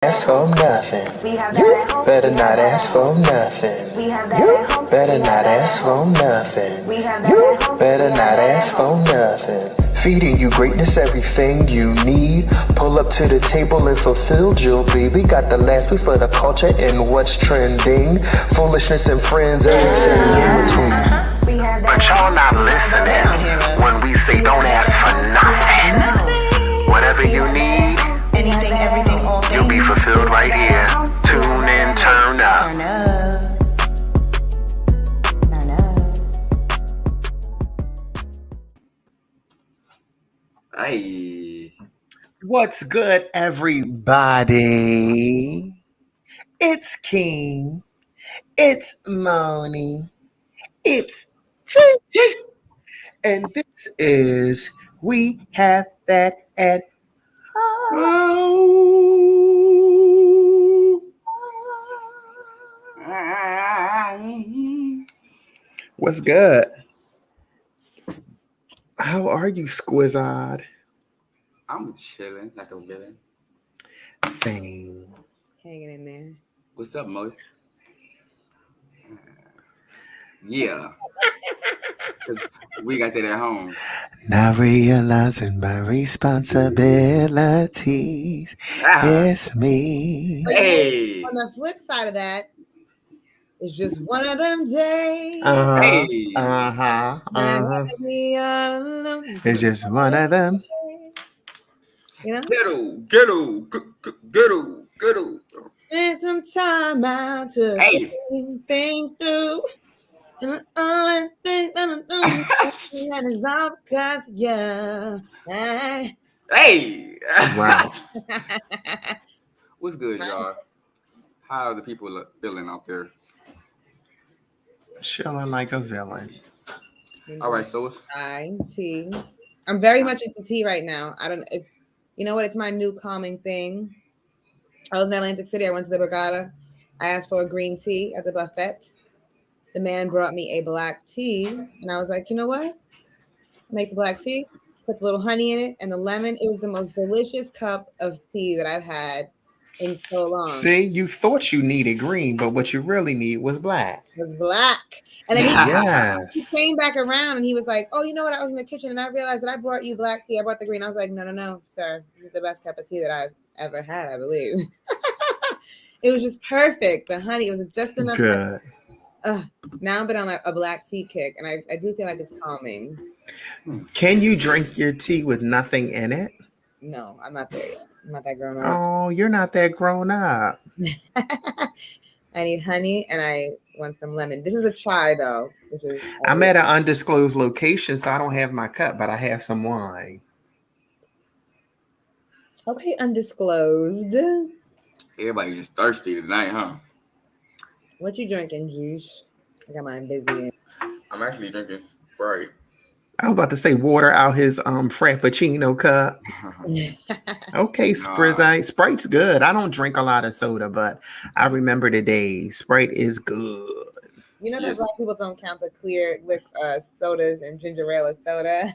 ask for nothing. You better not ask for nothing. You better not ask for nothing. You better not ask for nothing. Feeding you greatness, everything you need. Pull up to the table and fulfill your be. We got the last week for the culture and what's trending. Foolishness and friends, everything in between. But y'all not listening when we say don't ask for nothing. Whatever you need, anything, everything, all things. you'll be fulfilled right here. Tune in, turn up. Turn up. Turn up. Hey, What's good, everybody? It's King. It's Moni. It's Chi. And this is We Have That at What's good? How are you, Squizzard? I'm chilling like a villain. Same. Hanging in there. What's up, Mo? Yeah, 'cause we got that at home. Now realizing my responsibilities. Ah, It's me. hey, On the flip side of that, it's just one of them days. Uh-huh. hey, Uh-huh. when I Uh-huh. have me all alone. It's just one of them. You know? ghetto. Spend some time out to Hey, think things through. And the only thing that I'm doing that is all because of you. hey. Wow. What's good, y'all? How are the people feeling out there? Chilling like a villain. All right, so it's Tea. I'm very much into tea right now. It's you know what? It's my new calming thing. I was in Atlantic City. I went to the Borgata. I asked for a green tea at the buffet. The man brought me a black tea, and I was like, you know what? Make the black tea, put a little honey in it, and the lemon. It was the most delicious cup of tea that I've had in so long. See, you thought you needed green, but what you really need was black. It was black. And then he Yes. came back around and he was like, oh, you know what? I was in the kitchen and I realized that I brought you black tea. I brought the green. I was like, no, sir. This is the best cup of tea that I've ever had, I believe. It was just perfect. The honey, it was just enough. Good. Now I've been on like a black tea kick and I do feel like it's calming. Can you drink your tea with nothing in it? No, I'm not there yet. I'm not that grown up. Oh, you're not that grown up. I need honey and I want some lemon. This is a chai though, which is I'm at an undisclosed location, so I don't have my cup, but I have some wine. okay, undisclosed. everybody just thirsty tonight, huh? What you drinking, Juice? I got mine busy. I'm actually drinking Sprite. I was about to say water out his frappuccino cup. Okay, Sprite. Sprite's good. I don't drink a lot of soda, but I remember the days. Sprite is good. You know that Yes. black people don't count the clear sodas and ginger ale as soda.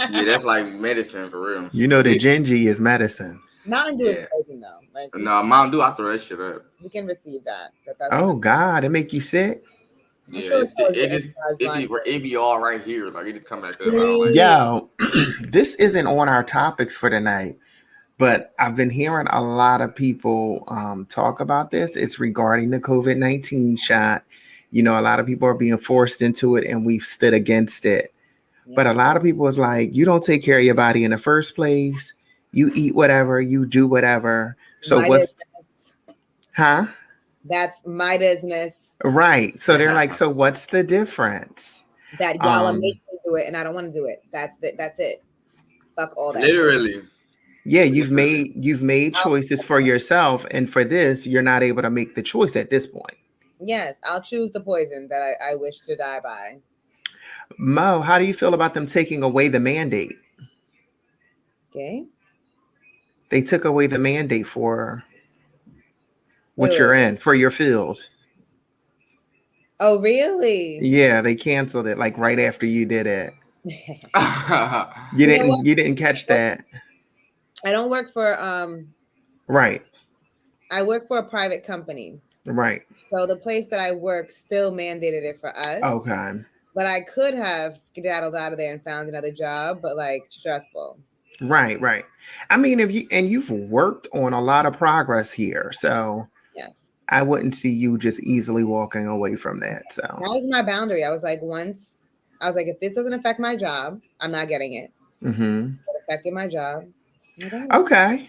Yeah, that's like medicine for real. You know the Gingy is medicine. Mountain Dew Yeah. is poison though. Like No, Mountain Dew, I throw that shit up. we can receive that. That's Oh God, it make you sick? Yeah, sure it be all right here. Like it just come back up. Really? Yo, this isn't on our topics for tonight, but I've been hearing a lot of people talk about this. It's regarding the COVID-19 shot. You know, a lot of people are being forced into it and we've stood against it. Yeah. But a lot of people is like, you don't take care of your body in the first place. You eat whatever, you do whatever. So My what's, business. huh? That's my business. Right. So they're like, so what's the difference? That y'all are making me do it and I don't want to do it. That's it. Fuck all that. Literally. Yeah, you've made choices for yourself, and for this, you're not able to make the choice at this point. Yes, I'll choose the poison that I wish to die by. Mo, how do you feel about them taking away the mandate? Okay. They took away the mandate for what Wait. you're in, for your field. Oh, really? Yeah, they canceled it like right after you did it. You know what? didn't catch that. I don't work for Right. I work for a private company. Right. So the place that I work still mandated it for us. Okay. But I could have skedaddled out of there and found another job, but like stressful. Right. I mean, you've worked on a lot of progress here, so yes, I wouldn't see you just easily walking away from that. So that was my boundary. I was like, if this doesn't affect my job, I'm not getting it. Mm-hmm. It affected my job. Okay.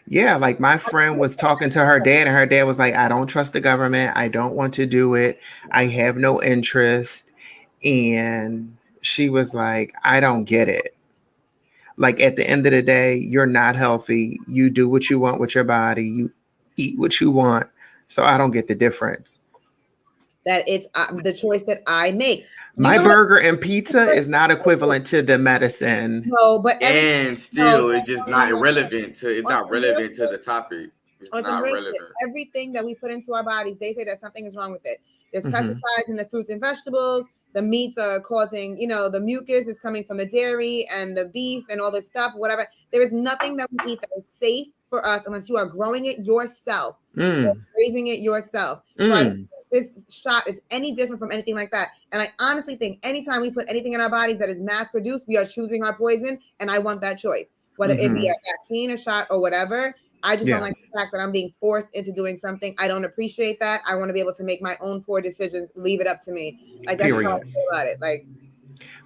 Yeah, like my friend was talking to her dad, and her dad was like, I don't trust the government. I don't want to do it. I have no interest. And she was like, I don't get it. Like at the end of the day, you're not healthy. You do what you want with your body. You eat what you want. So I don't get the difference. That it's the choice that I make. My burger and pizza is not equivalent to the medicine. No, but and still, it's just not irrelevant to. It's not relevant to the topic. It's not relevant. Everything that we put into our bodies, they say that something is wrong with it. There's pesticides in the fruits and vegetables. The meats are causing, the mucus is coming from the dairy and the beef and all this stuff, whatever. There is nothing that we eat that is safe for us unless you are growing it yourself, raising it yourself. So this shot is any different from anything like that. And I honestly think anytime we put anything in our bodies that is mass produced, we are choosing our poison. And I want that choice, whether it be a vaccine, a shot, or whatever. I just don't like the fact that I'm being forced into doing something. I don't appreciate that. I want to be able to make my own poor decisions. Leave it up to me. Like that's how I feel about it. Like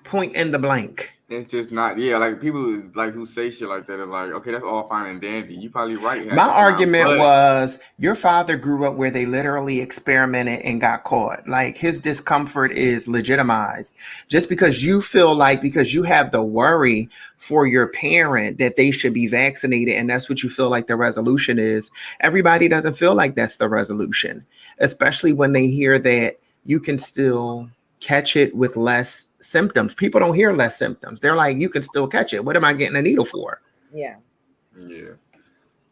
point in the blank. It's just not, like people like who say shit like that are like, okay, that's all fine and dandy. You probably right. My argument was your father grew up where they literally experimented and got caught. Like his discomfort is legitimized. Just because you feel like because you have the worry for your parent that they should be vaccinated and that's what you feel like the resolution is. Everybody doesn't feel like that's the resolution, especially when they hear that you can still catch it with less symptoms. People don't hear less symptoms. They're like, you can still catch it. What am I getting a needle for? Yeah.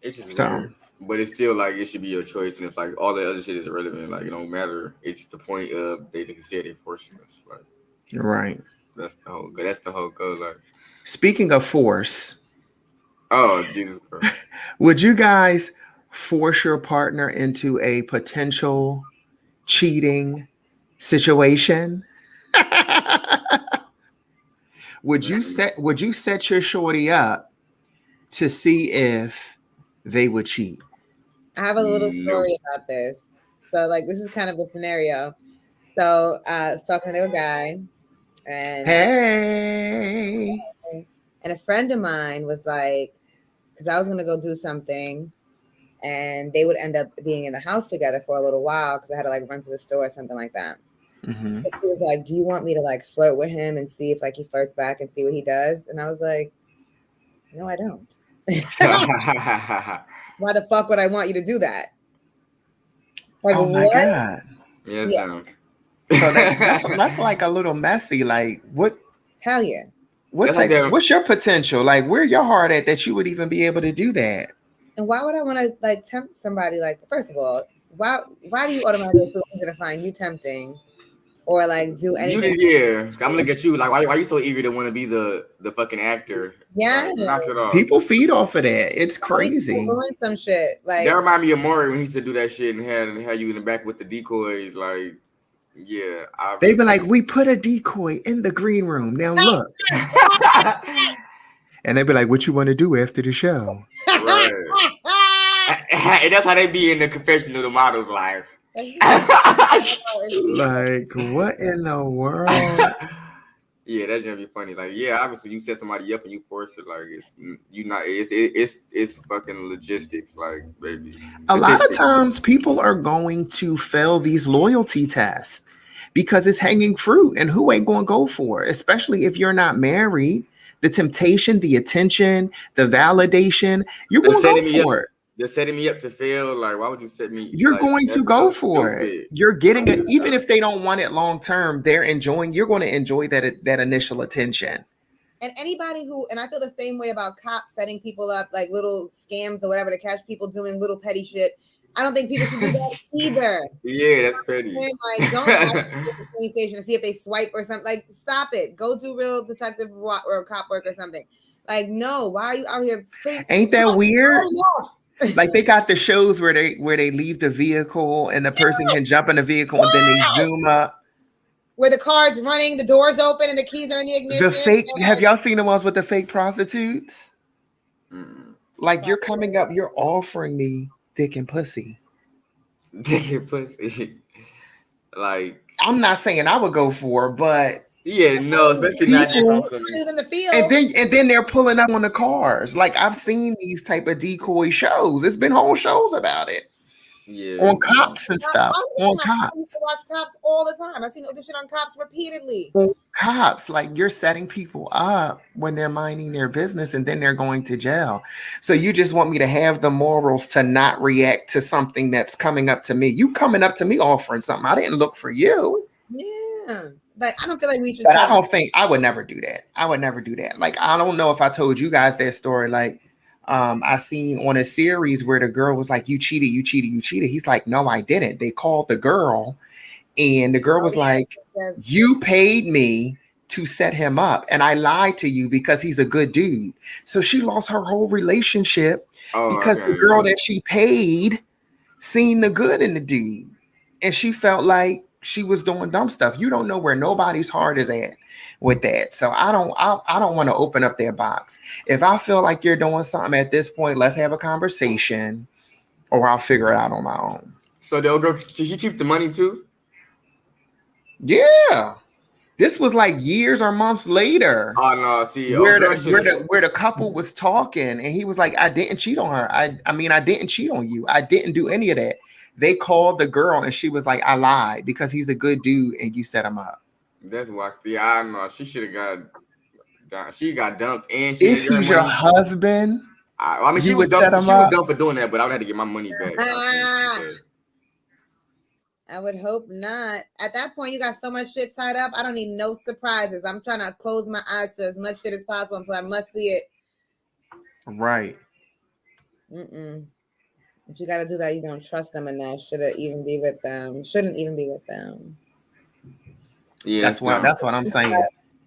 It's just weird. But it's still like it should be your choice, and it's like all the other shit is irrelevant. Like it don't matter. It's just the point of they can say they forcing us. Like right. That's the whole goal. Like speaking of force. Oh Jesus Christ! Would you guys force your partner into a potential cheating situation? Would you set your shorty up to see if they would cheat? I have a little story about this. So like this is kind of the scenario. So I was talking to a guy and and a friend of mine was like, because I was gonna go do something and they would end up being in the house together for a little while because I had to like run to the store or something like that. Mm-hmm. He was like, do you want me to like flirt with him and see if like he flirts back and see what he does? And I was like, no, I don't. Why the fuck would I want you to do that? Like, oh my God. Yeah. So that's like a little messy. Like what? Hell yeah. What's your potential? Like where your heart at that you would even be able to do that? And why would I want to like tempt somebody? Like, first of all, why do you automatically feel eager to find you tempting? Or like do anything? I'm gonna look at you like why are you so eager to want to be the fucking actor? Yeah, people feed off of that. It's crazy. Doing some shit like that remind me of Maury when he used to do that shit and had you in the back with the decoys. Like, they be like, we put a decoy in the green room. Now look, and they be like, what you want to do after the show? Right. And that's how they be in the confessional, the models life. Like what in the world? Yeah, that's gonna be funny. Like, obviously you set somebody up and you force it. Like, it's fucking logistics. Like, baby. A lot of times people are going to fail these loyalty tests because it's hanging fruit, and who ain't gonna go for it? Especially if you're not married. The temptation, the attention, the validation, you're gonna go for it. You're setting me up to fail. Like, why would you set me? You're going to go for it. You're getting it, even if they don't want it long term. They're enjoying. You're going to enjoy that initial attention. And anybody and I feel the same way about cops setting people up like little scams or whatever to catch people doing little petty shit. I don't think people should do that either. Yeah, that's petty. Like, don't ask the police station to see if they swipe or something. Like, stop it. Go do real detective or cop work or something. Like, no, why are you out here? Ain't that weird? Like they got the shows where they leave the vehicle and the person can jump in the vehicle and then they zoom up. Where the car's running, the doors open, and the keys are in the ignition. The fake. Have y'all seen the ones with the fake prostitutes? Like you're coming up, you're offering me dick and pussy. Dick and pussy. Like I'm not saying I would go for, but yeah, no, especially not just on some. In the field. And then they're pulling up on the cars. Like I've seen these type of decoy shows. There's been whole shows about it. Yeah, on Cops and stuff. On Cops. I used to watch Cops all the time. I've seen this shit on Cops repeatedly. Cops, like you're setting people up when they're minding their business and then they're going to jail. So you just want me to have the morals to not react to something that's coming up to me. You coming up to me offering something. I didn't look for you. Yeah. But I don't feel like we should. But I don't think I would never do that. I would never do that. Like, I don't know if I told you guys that story. Like, I seen on a series where the girl was like, you cheated, you cheated, you cheated. He's like, no, I didn't. They called the girl and the girl was like, you paid me to set him up. And I lied to you because he's a good dude. So she lost her whole relationship because the girl that she paid seen the good in the dude. And she felt like she was doing dumb stuff. You don't know where nobody's heart is at with that. So I don't want to open up their box. If I feel like you're doing something at this point, let's have a conversation or I'll figure it out on my own. So the old girl, did she keep the money too? Yeah. This was like years or months later. Oh no, see where the couple was talking and he was like, I didn't cheat on her. I didn't cheat on you. I didn't do any of that. They called the girl and she was like, I lied because he's a good dude and you set him up. That's why. Yeah, I know. She should have got. She got dumped and if he's your husband, I mean, she was dumped for doing that, but I would have to get my money back. I would hope not. At that point, you got so much shit tied up. I don't need no surprises. I'm trying to close my eyes to as much shit as possible, so I must see it. Right. If you got to do that, you don't trust them enough. Shouldn't even be with them. Yeah, that's what I'm saying.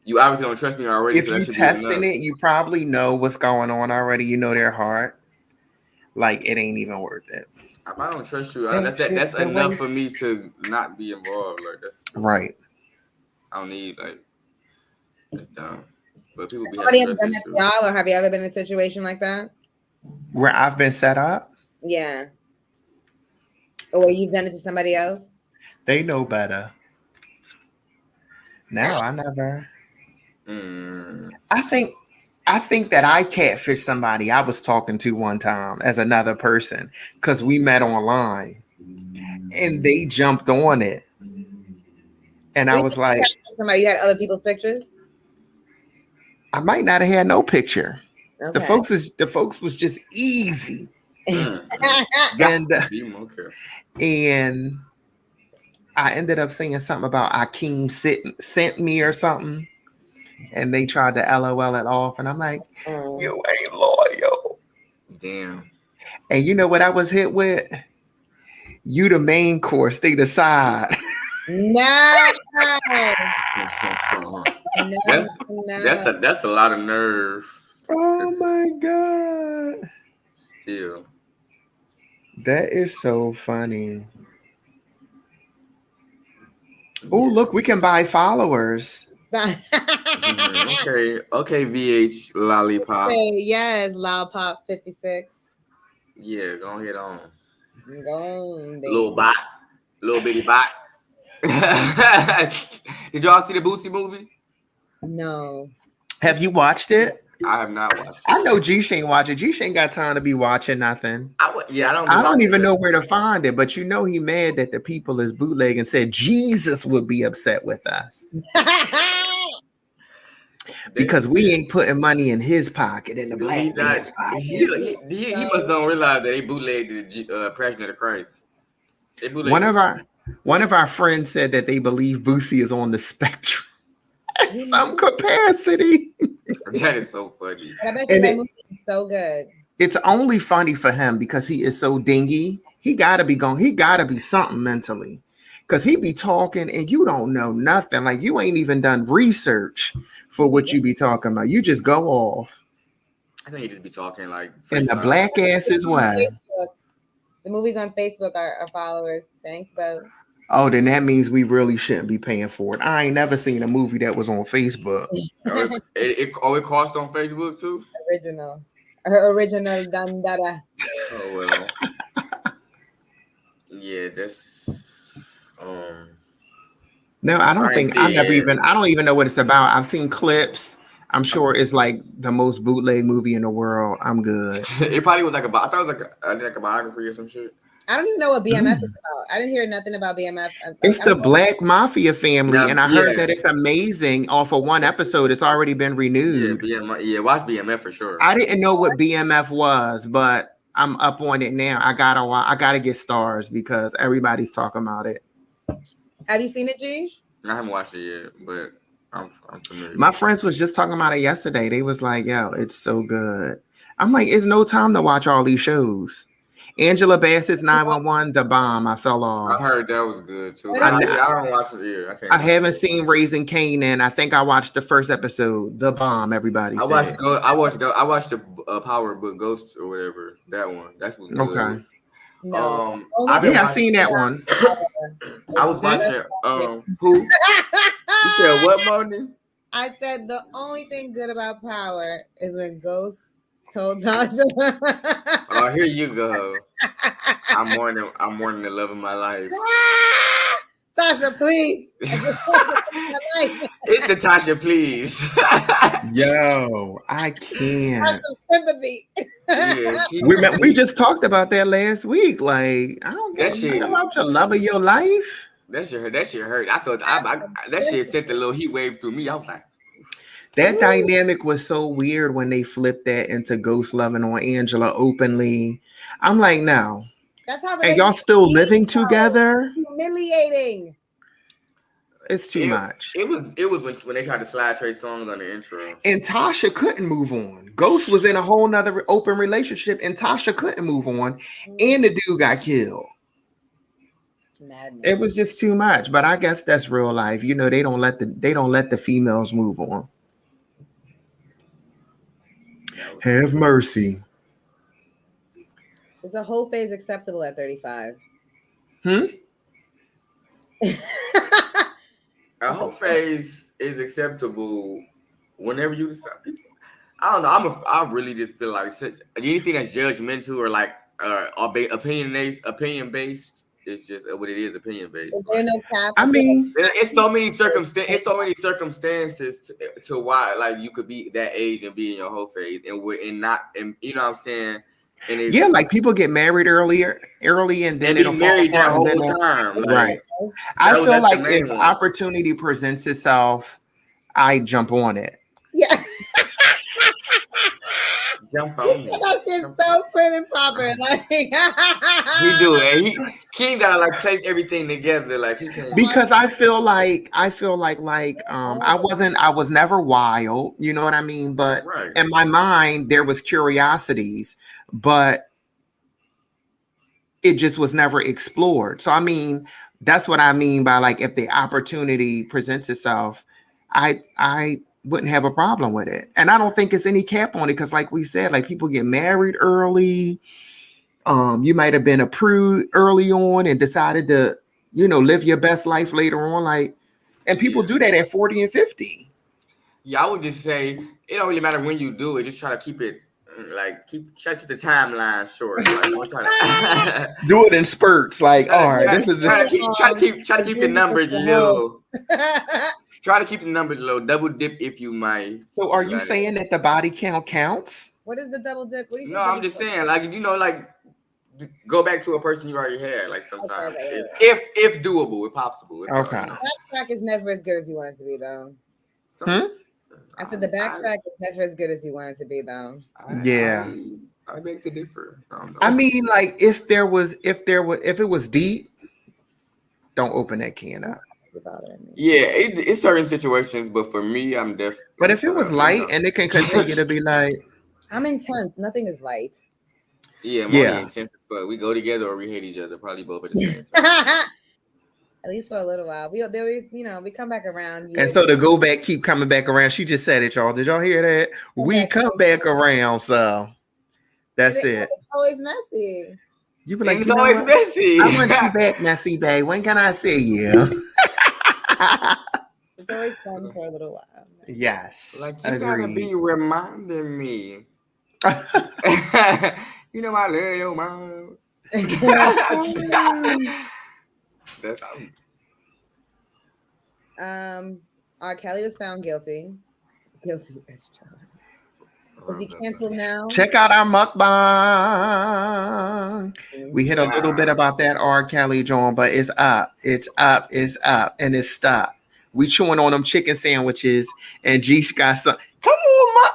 You obviously don't trust me already. If you're testing it, you probably know what's going on already. You know their heart. Like it ain't even worth it. If I don't trust you, that's enough for me to not be involved. Like that's right. I don't need that's dumb. But people be somebody ever done that to y'all, or have you ever been in a situation like that? Where I've been set up? Yeah. Or where you've done it to somebody else? They know better. No, I never. I think that I catfished somebody I was talking to one time as another person because we met online and they jumped on it. And I was like, somebody, you had other people's pictures? I might not have had no picture. Okay. The folks was just easy. And I ended up saying something about Akeem sent me or something. And they tried to LOL it off. And I'm like, you ain't loyal. Damn. And you know what I was hit with? You the main course, stay the side. No. That's a lot of nerve. Oh my God. Still. That is so funny. Oh, look, we can buy followers. Okay, VH Lollipop. Yes, Lollipop 56. Yeah, go ahead on. Go on. Little bot. Little bitty bot. Did y'all see the Boosie movie? No. Have you watched it? I have not watched it. I know G-Shane watch it. G-Shane got time to be watching nothing. I don't even know where to find it, but you know he mad that the people is bootleg and said Jesus would be upset with us. Because we ain't putting money in his pocket, in the black man's pocket. He must don't realize that they bootlegged the Passion of the Christ. One of our friends said that they believe Boosie is on the spectrum at some capacity. That is so funny. I bet you that movie is so good. It's only funny for him because he is so dingy. He gotta be something mentally. Because he be talking and you don't know nothing. Like you ain't even done research for what you be talking about. You just go off I think he just be talking like And the freestyle. black ass is what? Facebook. The movies on Facebook are followers. Thanks, Bo. Oh, then that means we really shouldn't be paying for it. I ain't never seen a movie that was on Facebook. It cost on Facebook too. Original Dandara. Oh well. Yeah, that's No, I don't I think ain't see it. I don't even know what it's about. I've seen clips. I'm sure it's like the most bootleg movie in the world. I'm good. It probably was like I thought it was like a biography or some shit. I don't even know what BMF is about. I didn't hear nothing about BMF. It's the Black Mafia family, and I heard Yeah. that it's amazing. Off of one episode, it's already been renewed. Yeah, watch BMF for sure. I didn't know what BMF was, but I'm up on it now. I gotta get stars because everybody's talking about it. Have you seen it, G? I haven't watched it yet, but I'm familiar. My friends was just talking about it yesterday. They was like, "Yo, it's so good." I'm like, "It's no time to watch all these shows." Angela Bassett's 911, The Bomb. I fell off. I heard that was good too. What I is it? don't watch it yet. I haven't seen Raising Kanan. I think I watched the first episode, The Bomb. Everybody I said. watched the Power Book Ghost or whatever. That one. That was good. Okay. No. I seen that one. I was watching. Who? You said what, Moni? I said the only thing good about Power is when Ghost told Tasha. Oh, here you go. I'm mourning the love of my life. Tasha, please. It's the Tasha, please. Yo, I can't. Have some sympathy. Yeah, We just talked about that last week. Like, I don't That get shit- about your love of your life. that shit hurt. I thought that shit sent a little heat wave through me. I was like, That dynamic was so weird when they flipped that into Ghost loving on Angela openly. I'm like, no. That's how And y'all still living together? humiliating. It's too much. It was when they tried to slide Trey Songz on the intro. And Tasha couldn't move on. Ghost was in a whole nother open relationship, and Tasha couldn't move on. And the dude got killed. Madness. It was just too much. But I guess that's real life. You know, they don't let the females move on. Have mercy. Is a whole phase acceptable at 35? A whole phase is acceptable whenever you decide. I don't know. I really just feel like anything that's judgmental or like opinion based. It's just what it is, opinion based. Is there no cap? I mean, it's so many circumstances to why like you could be that age and be in your whole phase and not you know what I'm saying. And yeah, like people get married early, and then be it'll married that fall apart, whole time, like, right? I feel that's like the main if one. opportunity presents itself, I jump on it. Yeah. Jump on me. That shit's so prim and proper. Like, He do it. He gotta like place everything together. Like he can't. Because I feel like I was never wild, you know what I mean? But Right. in my mind, there was curiosities, but it just was never explored. So I mean, that's what I mean by like if the opportunity presents itself, I wouldn't have a problem with it. And I don't think it's any cap on it because like we said, like people get married early. You might have been a prude early on and decided to, live your best life later on. Like, and people do that at 40 and 50. Yeah, I would just say it don't really matter when you do it. Just try to keep it try to keep the timeline short. Like, don't try to Do it in spurts. Like, all right, this is try to keep the numbers low. Try to keep the numbers low. Double dip if you might. So are you saying that the body count counts? what is the double dip? What do you No, I'm just saying, like, like go back to a person you already had, like sometimes. Okay. If doable, if possible. Okay. Backtrack is never as good as you want it to be, though. I said the backtrack is never as good as you want it to be, though. Yeah. I beg to differ. I mean, like if it was deep, don't open that can up. Yeah, it's certain situations, but for me, I'm definitely. But if it was light and it can continue to be like, I'm intense. Nothing is light. Yeah, more intense, but we go together or we hate each other. Probably both at the same time. At least for a little while. We come back around. And so to go back, keep coming back around. She just said it, y'all. Did y'all hear that? We come back around, so that's it. It's always messy. You be like, It's always messy. I want you back, messy babe. When can I see you? It's always fun for a little while. Yes. Like you gotta be reminding me. You know I love your mom. That's how. R. Kelly was found guilty. Guilty as charged. Is he canceled now? Check out our mukbang. We hit a little bit about that R. Kelly John, but it's up, and it's stuck. We chewing on them chicken sandwiches, and Jeesh got some. Come on, ma.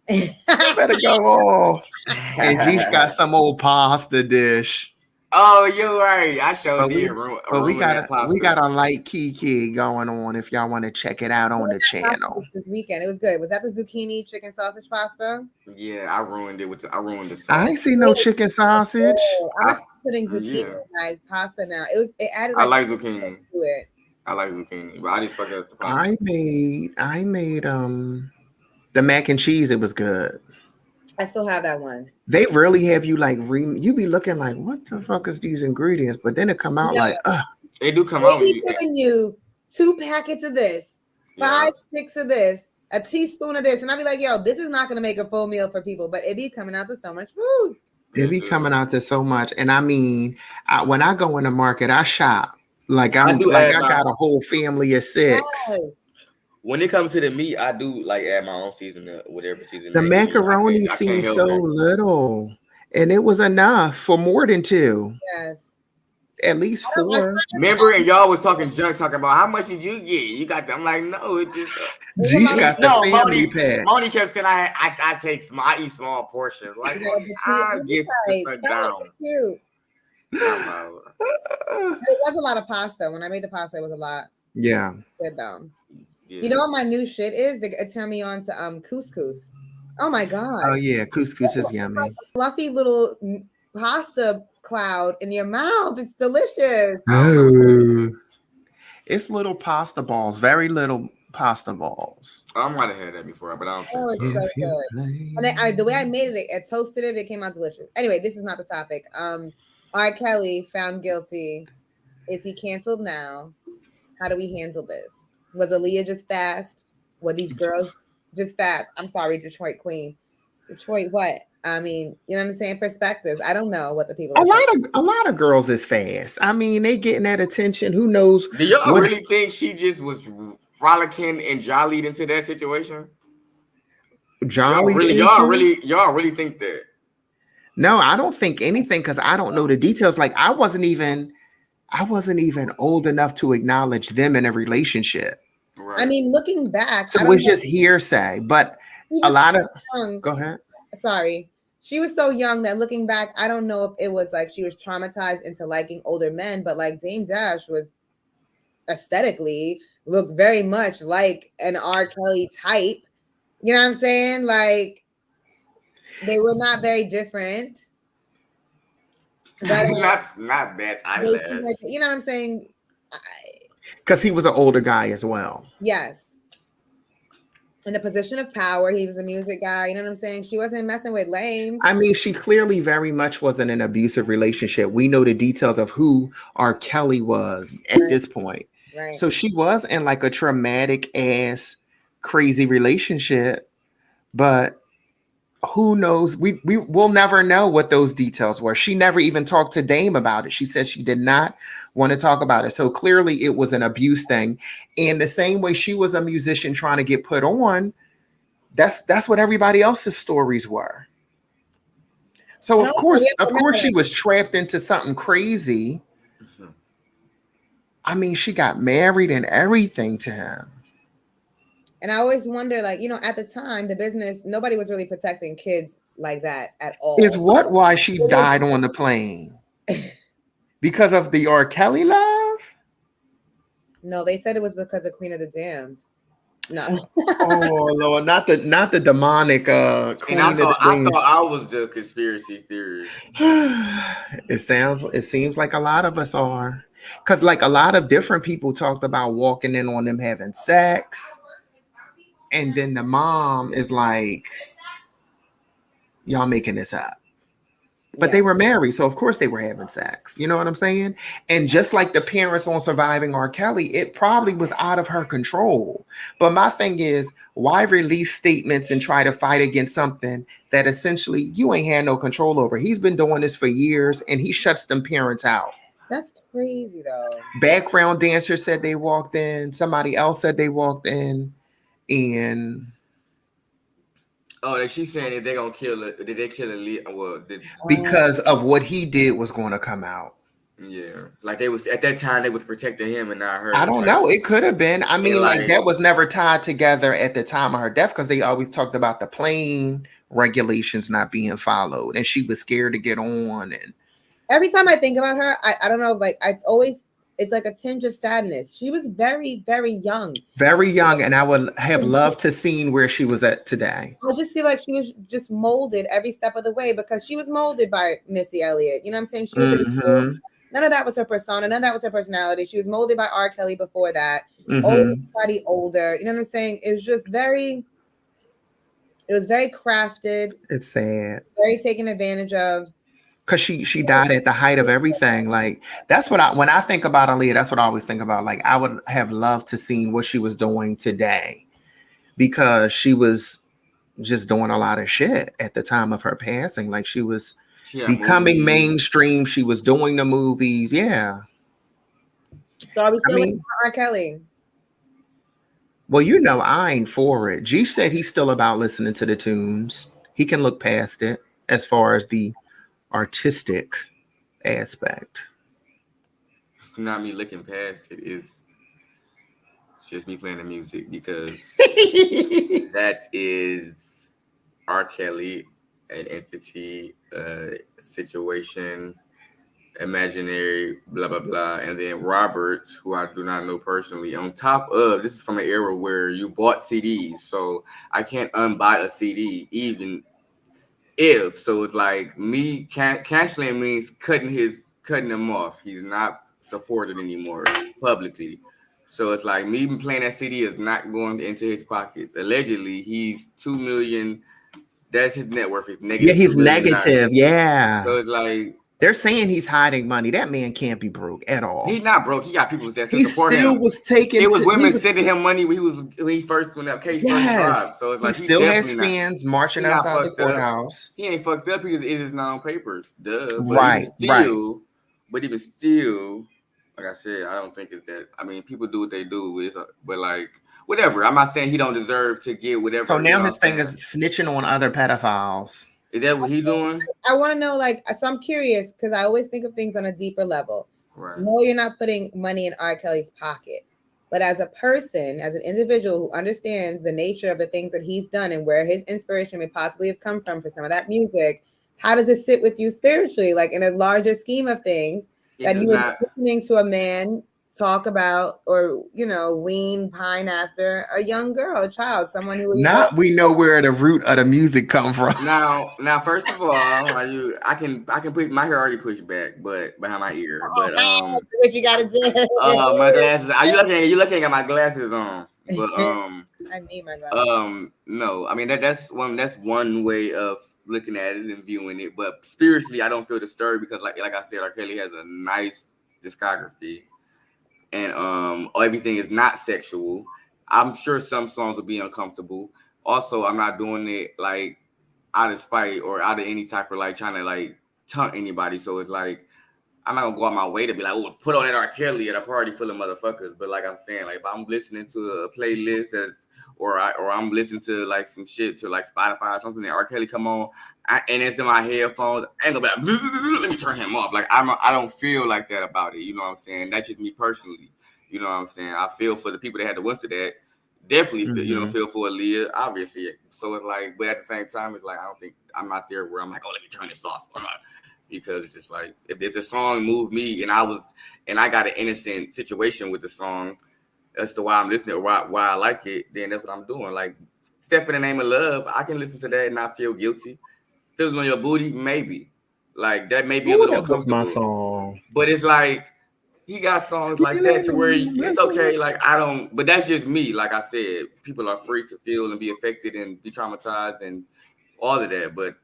You better go off. And Jeesh got some old pasta dish. Oh, you're right. I showed you. But we got a light kiki going on if y'all want to check it out on the channel. This weekend, it was good. Was that the zucchini chicken sausage pasta? Yeah, I ruined it I ruined the sauce. I ain't see no chicken sausage. I'm putting zucchini in my pasta now. It added. I like zucchini to it. I like zucchini, but I just fucked up the pasta. I made the mac and cheese. It was good. I still have that one. They really have you like you be looking like, what the fuck is these ingredients? But then it come out like, They do come out. They be giving you 2 packets of this, 5 sticks of this, a teaspoon of this, and I'll be like, yo, this is not gonna make a full meal for people, but it be coming out to so much food. It be coming out to so much, and I mean, when I go in the market, I shop like I got a whole family of 6. Yes. When it comes to the meat, I do like add my own seasoning, whatever seasoning. The macaroni seemed so little, and it was enough for more than 2. Yes, at least 4. Remember, and y'all was talking about how much did you get? You got that? I'm like, no, it just. G's got the family pack. Moni kept saying I eat small portions. Like I get down. Cute. It was a lot of pasta. When I made the pasta, it was a lot. Yeah. Good though. Yeah. You know what my new shit is? It turned me on to couscous. Oh my god. Oh yeah, couscous is yummy. Like a fluffy little pasta cloud in your mouth. It's delicious. Oh. It's little pasta balls, very little pasta balls. I might have had that before, but I don't think it's so good. And the way I made it, I toasted it. It came out delicious. Anyway, this is not the topic. R. Kelly found guilty. Is he canceled now? How do we handle this? Was Aaliyah just fast? Were these girls just fast? I'm sorry, Detroit Queen. Detroit what? I mean, you know what I'm saying? Perspectives. I don't know what the people. A lot of girls is fast. I mean, they getting that attention. Who knows? Do y'all really think she just was frolicking and jollied into that situation? Jolly? Y'all really think that? No, I don't think anything because I don't know the details. Like I wasn't even old enough to acknowledge them in a relationship. Right. I mean, looking back, so it was just hearsay. But a lot of go ahead. Sorry, she was so young that looking back, I don't know if it was like she was traumatized into liking older men, but like Dame Dash was aesthetically looked very much like an R. Kelly type. You know what I'm saying? Like they were not very different. But not that eyelash. You know what I'm saying? Because he was an older guy as well. Yes. In a position of power, he was a music guy. You know what I'm saying? She wasn't messing with lame. I mean, she clearly very much was in an abusive relationship. We know the details of who R. Kelly was at this point. Right. So she was in like a traumatic ass, crazy relationship, but who knows? We will never know what those details were. She never even talked to Dame about it. She said she did not want to talk about it. So clearly it was an abuse thing. And the same way she was a musician trying to get put on, that's what everybody else's stories were. So of course she was trapped into something crazy. I mean, she got married and everything to him. And I always wonder, like, you know, at the time, the business, nobody was really protecting kids like that at all. Is why she died on the plane? Because of the R. Kelly love? No, they said it was because of Queen of the Damned. No. Oh Lord, not the demonic Queen of the Damned. I thought I was the conspiracy theorist. It seems like a lot of us are. Because like a lot of different people talked about walking in on them having sex, and then the mom is like, y'all making this up. But they were married, so of course they were having sex. You know what I'm saying? And just like the parents on Surviving R. Kelly, it probably was out of her control. But my thing is, why release statements and try to fight against something that essentially you ain't had no control over? He's been doing this for years, and he shuts them parents out. That's crazy, though. Background dancer said they walked in. Somebody else said they walked in, and she's saying that they're gonna kill it. Did they kill it? Well, because of what he did was going to come out. Yeah, like they was at that time they was protecting him and not her. I don't know. It could have been. I mean, like that was never tied together at the time of her death because they always talked about the plane regulations not being followed, and she was scared to get on. And every time I think about her, I don't know. Like I always. It's like a tinge of sadness. She was very, very young. Very young, and I would have loved to seen where she was at today. I just feel like she was just molded every step of the way because she was molded by Missy Elliott. You know what I'm saying? She was none of that was her persona. None of that was her personality. She was molded by R. Kelly before that. Everybody older. You know what I'm saying? It was just very crafted. It's sad. Very taken advantage of. Because she died at the height of everything. Like that's what when I think about Aaliyah, that's what I always think about. Like I would have loved to see what she was doing today, because she was just doing a lot of shit at the time of her passing. Like she was becoming mainstream. She was doing the movies. Yeah. So are we still with R. Kelly? Well, you know, I ain't for it. G said he's still about listening to the tunes. He can look past it as far as the artistic aspect. It's not me looking past it. It's just me playing the music because that is R. Kelly, an entity, situation, imaginary, blah, blah, blah. And then Robert, who I do not know personally, on top of, this is from an era where you bought CDs. So I can't unbuy a CD, even if. So it's like me canceling means cutting him off. He's not supported anymore publicly. So it's like me even playing that CD is not going into his pockets. Allegedly, he's $2 million. That's his net worth. He's negative. Yeah, he's negative. Yeah. So it's like they're saying he's hiding money. That man can't be broke at all. He's not broke. He got people that he support still him. Was taking. It was women sending him money when that case first dropped. So it's like he still has fans marching outside the courthouse. He ain't fucked up because it is not on papers. Duh. But But even still, like I said, I don't think it's that. I mean, people do what they do. But like whatever. I'm not saying he don't deserve to get whatever. So now his thing is snitching on other pedophiles. Is that what he doing? I want to know, like, so I'm curious because I always think of things on a deeper level. Right. No, you're not putting money in R. Kelly's pocket. But as a person, as an individual who understands the nature of the things that he's done and where his inspiration may possibly have come from for some of that music, how does it sit with you spiritually? Like in a larger scheme of things, that you were listening to a man talk about or, you know, pine after a young girl, a child, someone who we know where the root of the music come from. Now, first of all, I can put my hair already pushed back, but behind my ear. But if you gotta do my glasses. Are you looking at my glasses on? But I need my glasses. No, I mean that's one way of looking at it and viewing it. But spiritually, I don't feel disturbed because like I said, R. Kelly has a nice discography. And everything is not sexual. I'm sure some songs will be uncomfortable. Also, I'm not doing it like out of spite or out of any type of like trying to like taunt anybody. So it's like I'm not gonna go out my way to be like, oh, put on that R. Kelly at a party full of motherfuckers. But like I'm saying, like if I'm listening to a playlist or I'm listening to like some shit to like Spotify or something that R. Kelly come on, and it's in my headphones, I ain't gonna be like, let me turn him off. Like I don't feel like that about it. You know what I'm saying? That's just me personally. You know what I'm saying? I feel for the people that had to went through that. Definitely feel, feel for Aaliyah, obviously. So it's like, but at the same time, it's like I don't think I'm not there where I'm like, oh, let me turn this off. Because it's just like if the song moved me and I got an innocent situation with the song as to why I'm listening or why I like it, then that's what I'm doing. Like Step in the Name of Love, I can listen to that and not feel guilty. Feeling on Your Booty, maybe. Like that may be a little uncomfortable. My song. But it's like he got songs like that to where it's okay. Like I don't, but that's just me. Like I said, people are free to feel and be affected and be traumatized and all of that. But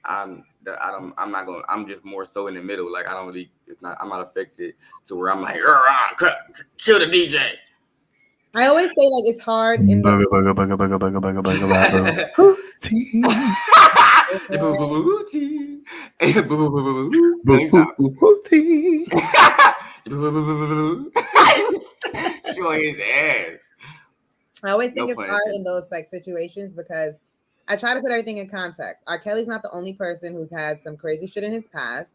I'm not gonna. I'm just more so in the middle. Like I don't really. It's not. I'm not affected to where I'm like, kill the DJ. I always say like it's hard in the showing his ass. I always think it's hard in those like situations because I try to put everything in context. R. Kelly's not the only person who's had some crazy shit in his past.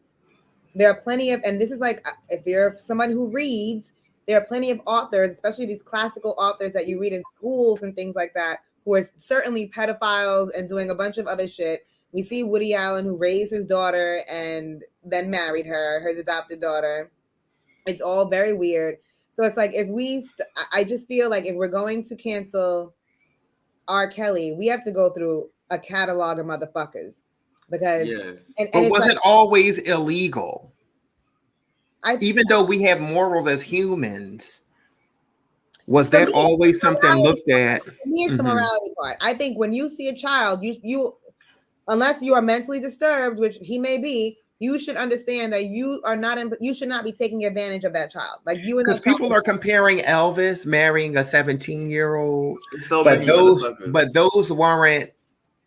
There are plenty of, and this is like, if you're someone who reads, there are plenty of authors, especially these classical authors that you read in schools and things like that, who are certainly pedophiles and doing a bunch of other shit. We see Woody Allen, who raised his daughter and then married her, his adopted daughter. It's all very weird. So it's like, if we, I just feel like if we're going to cancel R. Kelly, we have to go through a catalog of motherfuckers because and it wasn't like, always illegal. Even though we have morals as humans, was that always something looked at? For me, it's the morality part. I think when you see a child, you unless you are mentally disturbed, which he may be, you should understand that you are not you should not be taking advantage of that child. Like you, because people are comparing Elvis marrying a 17-year-old, but those weren't.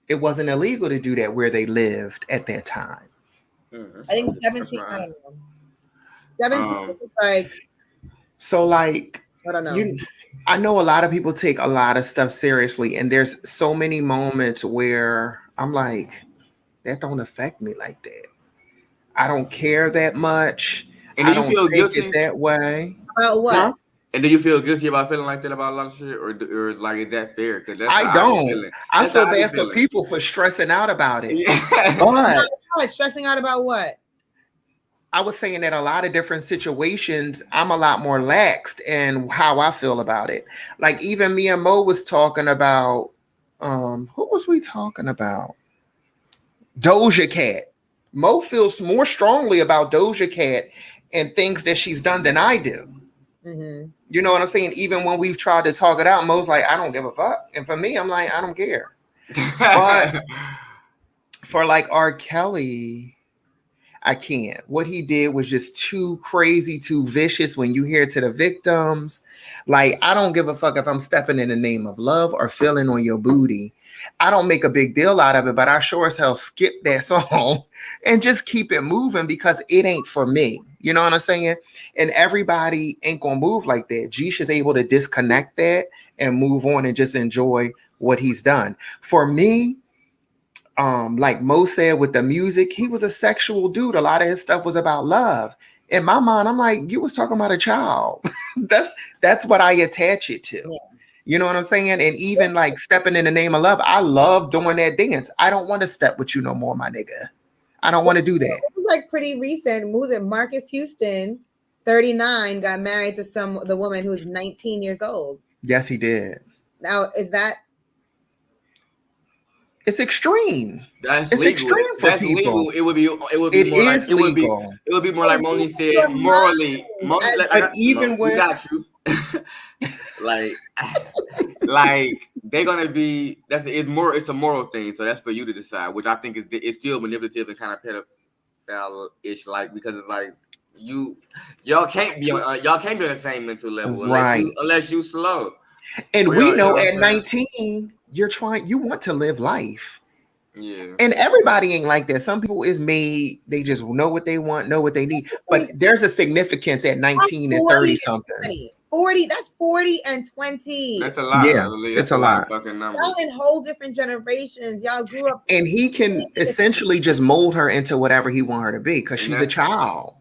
It wasn't illegal to do that where they lived at that time. I think 17. I don't know. 17 is like. So like I don't know. I know a lot of people take a lot of stuff seriously, and there's so many moments where I'm like, that don't affect me like that. I don't care that much. And do you feel guilty that way? About what? Huh? And do you feel guilty about feeling like that about a lot of shit, or like is that fair? Because I don't. I feel bad for people for stressing out about it. Yeah. But stressing out about what? I was saying that a lot of different situations, I'm a lot more laxed in how I feel about it. Like even me and Mo was talking about, who was we talking about? Doja Cat. Mo feels more strongly about Doja Cat and things that she's done than I do. Mm-hmm. You know what I'm saying? Even when we've tried to talk it out, Mo's like, I don't give a fuck. And for me, I'm like, I don't care. But for like R. Kelly, I can't. What he did was just too crazy, too vicious when you hear to the victims. Like, I don't give a fuck if I'm stepping in the name of love or feeling on your booty. I don't make a big deal out of it, but I sure as hell skip that song and just keep it moving because it ain't for me. You know what I'm saying? And everybody ain't gonna move like that. Jeesh is able to disconnect that and move on and just enjoy what he's done. For me, like Mo said with the music, he was a sexual dude. A lot of his stuff was about love. In my mind, I'm like, you was talking about a child. that's what I attach it to. Yeah. You know what I'm saying? And even like stepping in the name of love, I love doing that dance. I don't want to step with you no more, my nigga. I don't want to do that. It was like pretty recent. Who was it? Marcus Houston, 39, got married to the woman who was 19 years old. Yes, he did. Now, is that? It's extreme. It's legal. Extreme for that's people. Legal. It would be more legal. It would be more like Moni said, morally. But even when got you. like they're gonna be it's a moral thing, so that's for you to decide, which I think is still manipulative and kind of pedophile-ish, like because it's like y'all can't be on the same mental level unless you slow. And we know at 19 you want to live life. Yeah. And everybody ain't like that. Some people is made, they just know what they want, know what they need. But there's a significance at 19 and 30 something. 40, that's 40 and 20. That's a lot. Yeah, it's a lot. Fucking numbers. Y'all in whole different generations. Y'all grew up. And he can essentially just mold her into whatever he want her to be because she's a child.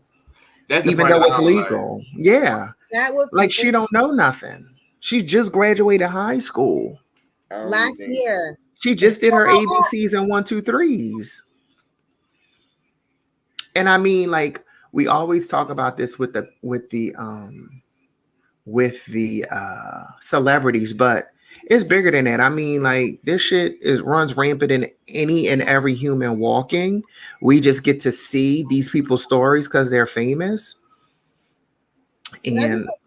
Even though it's legal. Like. Yeah. That was like she don't know nothing. She just graduated high school. Last year. She just did her ABCs and 1, 2, 3s. And I mean, like, we always talk about this with the celebrities, but it's bigger than that. I mean, like, this shit runs rampant in any and every human walking. We just get to see these people's stories because they're famous.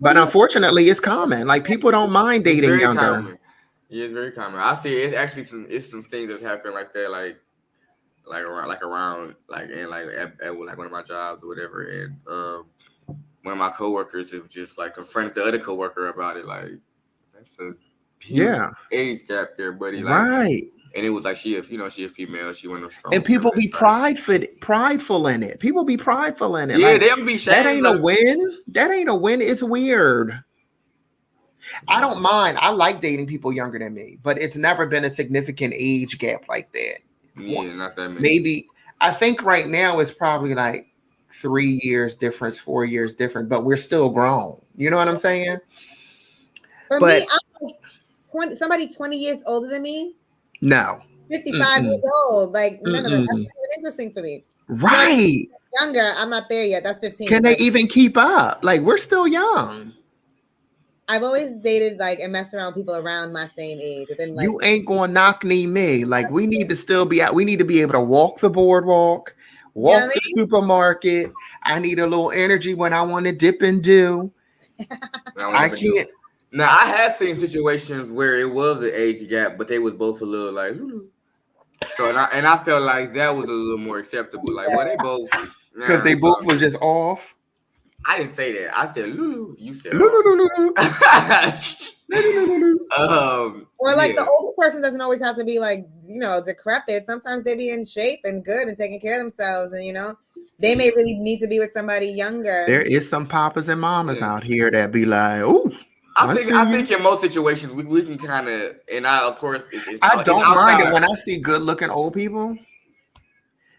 But unfortunately, it's common. Like people don't mind It's dating very younger. common. Yeah, it's very common. I see it's actually some things that's happening like that, around in at like one of my jobs or whatever, and one of my coworkers is just like confronted the other coworker about it, like that's a huge age gap there, buddy. Like, right. And it was like she a female, she wasn't strong. And people be prideful in it. People be prideful in it. Yeah, like, they'll be saying that ain't a win. That ain't a win. It's weird. I don't mind. I like dating people younger than me, but it's never been a significant age gap like that. Yeah, not that many. Maybe I think right now it's probably like 3 years difference, 4 years different, but we're still grown. You know what I'm saying? For me, I'm like somebody 20 years older than me. No. 55 years old. Like, none of that. That's not even interesting for me. Right. Younger, I'm not there yet. That's 15. Can they even keep up? Like, we're still young. I've always dated and messed around with people around my same age. Then, you ain't gonna knock me. Like, we need to still be out. We need to be able to walk the boardwalk, walk the supermarket. I need a little energy when I want to dip and do. I can't. Now, I have seen situations where it was an age gap, but they was both a little like, so and I felt like that was a little more acceptable. Like, well, they both because they both were just off. I didn't say that. I said Lulu. You said Lulu. Or like the older person doesn't always have to be decrepit. Sometimes they be in shape and good and taking care of themselves, and they may really need to be with somebody younger. There is some papas and mamas out here that be like, oh. I think in most situations we can kind of, and of course I don't mind it when I see good looking old people.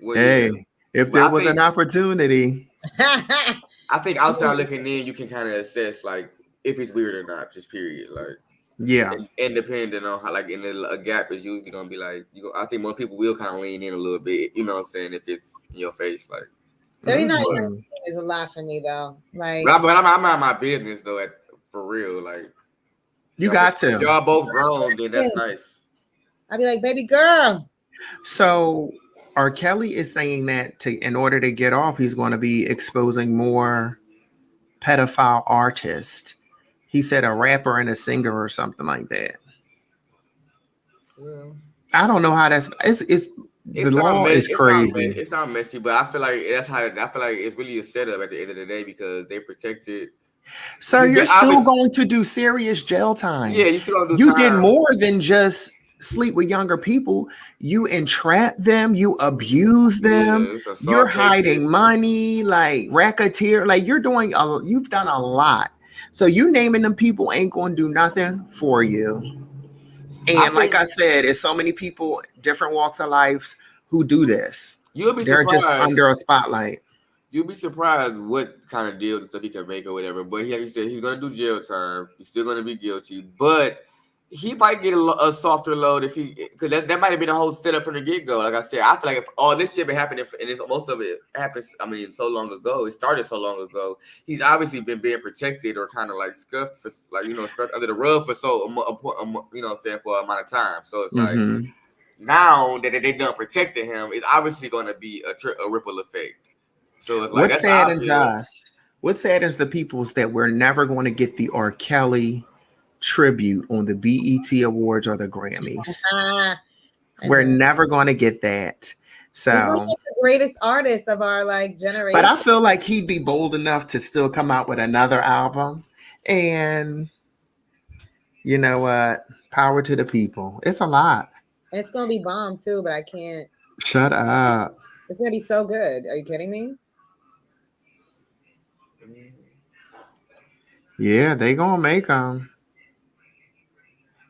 If there was an opportunity. I think outside looking in, you can kind of assess like if it's weird or not, just period. Like and depending on how a gap is usually gonna be like I think more people will kind of lean in a little bit. You know what I'm saying? If it's in your face, like 39 is a lot for me though. Like, but I'm out of my business though. For real, like you got to. Y'all both grown, then that's nice. I'd be like, baby girl. So R. Kelly is saying that in order to get off, he's going to be exposing more pedophile artists. He said a rapper and a singer or something like that. Well, I don't know how that's. It's the law is crazy. It's not messy, but I feel like it's really a setup at the end of the day because they protected. Sir, you're still going to do serious jail time. Yeah, you still do. You did more than just sleep with younger people. You entrap them. You abuse them. You're hiding money, like racketeer. Like you've done a lot. So you naming them people ain't going to do nothing for you. And like I said, there's so many people, different walks of life, who do this. They're just under a spotlight. You'll be surprised what kind of deals and stuff he can make or whatever. But like you said, he's going to do jail time. He's still going to be guilty. But he might get a softer load because that might have been a whole setup from the get-go. Like I said, I feel like if all this shit been happening, and most of it happens, so long ago. It started so long ago. He's obviously been being protected or kind of like scuffed for, scuffed under the rug for for an amount of time. So it's like now that they've done protecting him, it's obviously going to be a ripple effect. So it's like what saddens us? What saddens the people is that we're never going to get the R. Kelly tribute on the BET Awards or the Grammys. We're never going to get that. So the greatest artist of our generation. But I feel like he'd be bold enough to still come out with another album. And you know what? Power to the people. It's a lot. And it's going to be bomb too, but I can't. Shut up. It's going to be so good. Are you kidding me? Yeah, they gonna make them.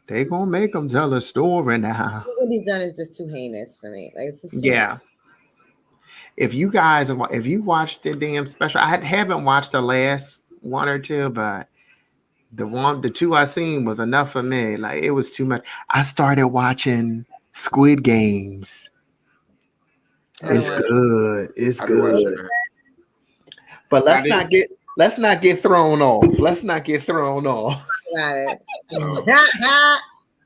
They gonna make them tell a story now. What he's done is just too heinous for me. Like it's just heinous. If you watched the damn special, I haven't watched the last one or two, but the two I seen was enough for me. Like it was too much. I started watching Squid Games. It's good. It's good. But let's not get thrown off. Let's not get thrown off. Got it.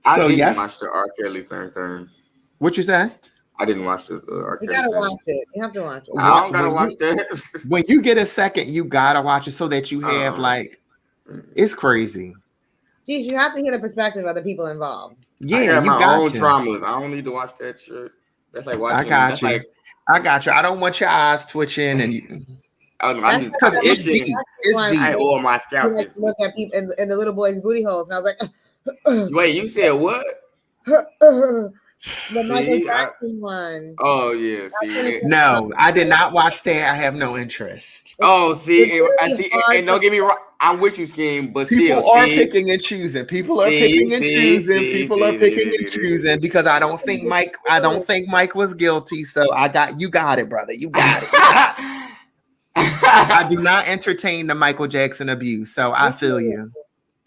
I didn't watch the R. Kelly thing. What you say? I didn't watch the R. You Kelly gotta thing. watch it. You have to watch it. I don't gotta watch that. When you get a second, you gotta watch it so that you have like, it's crazy. Geez, you have to hear the perspective of the people involved. Yeah, I got you my got own to. traumas. I don't need to watch that shit. That's like watching. I got that's you. Like, I got you. I don't want your eyes twitching and I'm just because it's itching. deep. It's I deep. oil my You scalp. like to look at people in the little boy's booty holes, and I was like, Wait, you said what? the Michael See, Jackson one. Oh yeah, see. No, I did not watch that. I have no interest. Oh, see, It's I really see, hard and don't get me wrong, I'm with you, Scheme, but People still, are see, picking and choosing. People are See, picking and see, choosing. see, People see, are picking see, and see, choosing because I don't think Mike was guilty. So you got it, brother. You got it. I do not entertain the Michael Jackson abuse. So I feel you.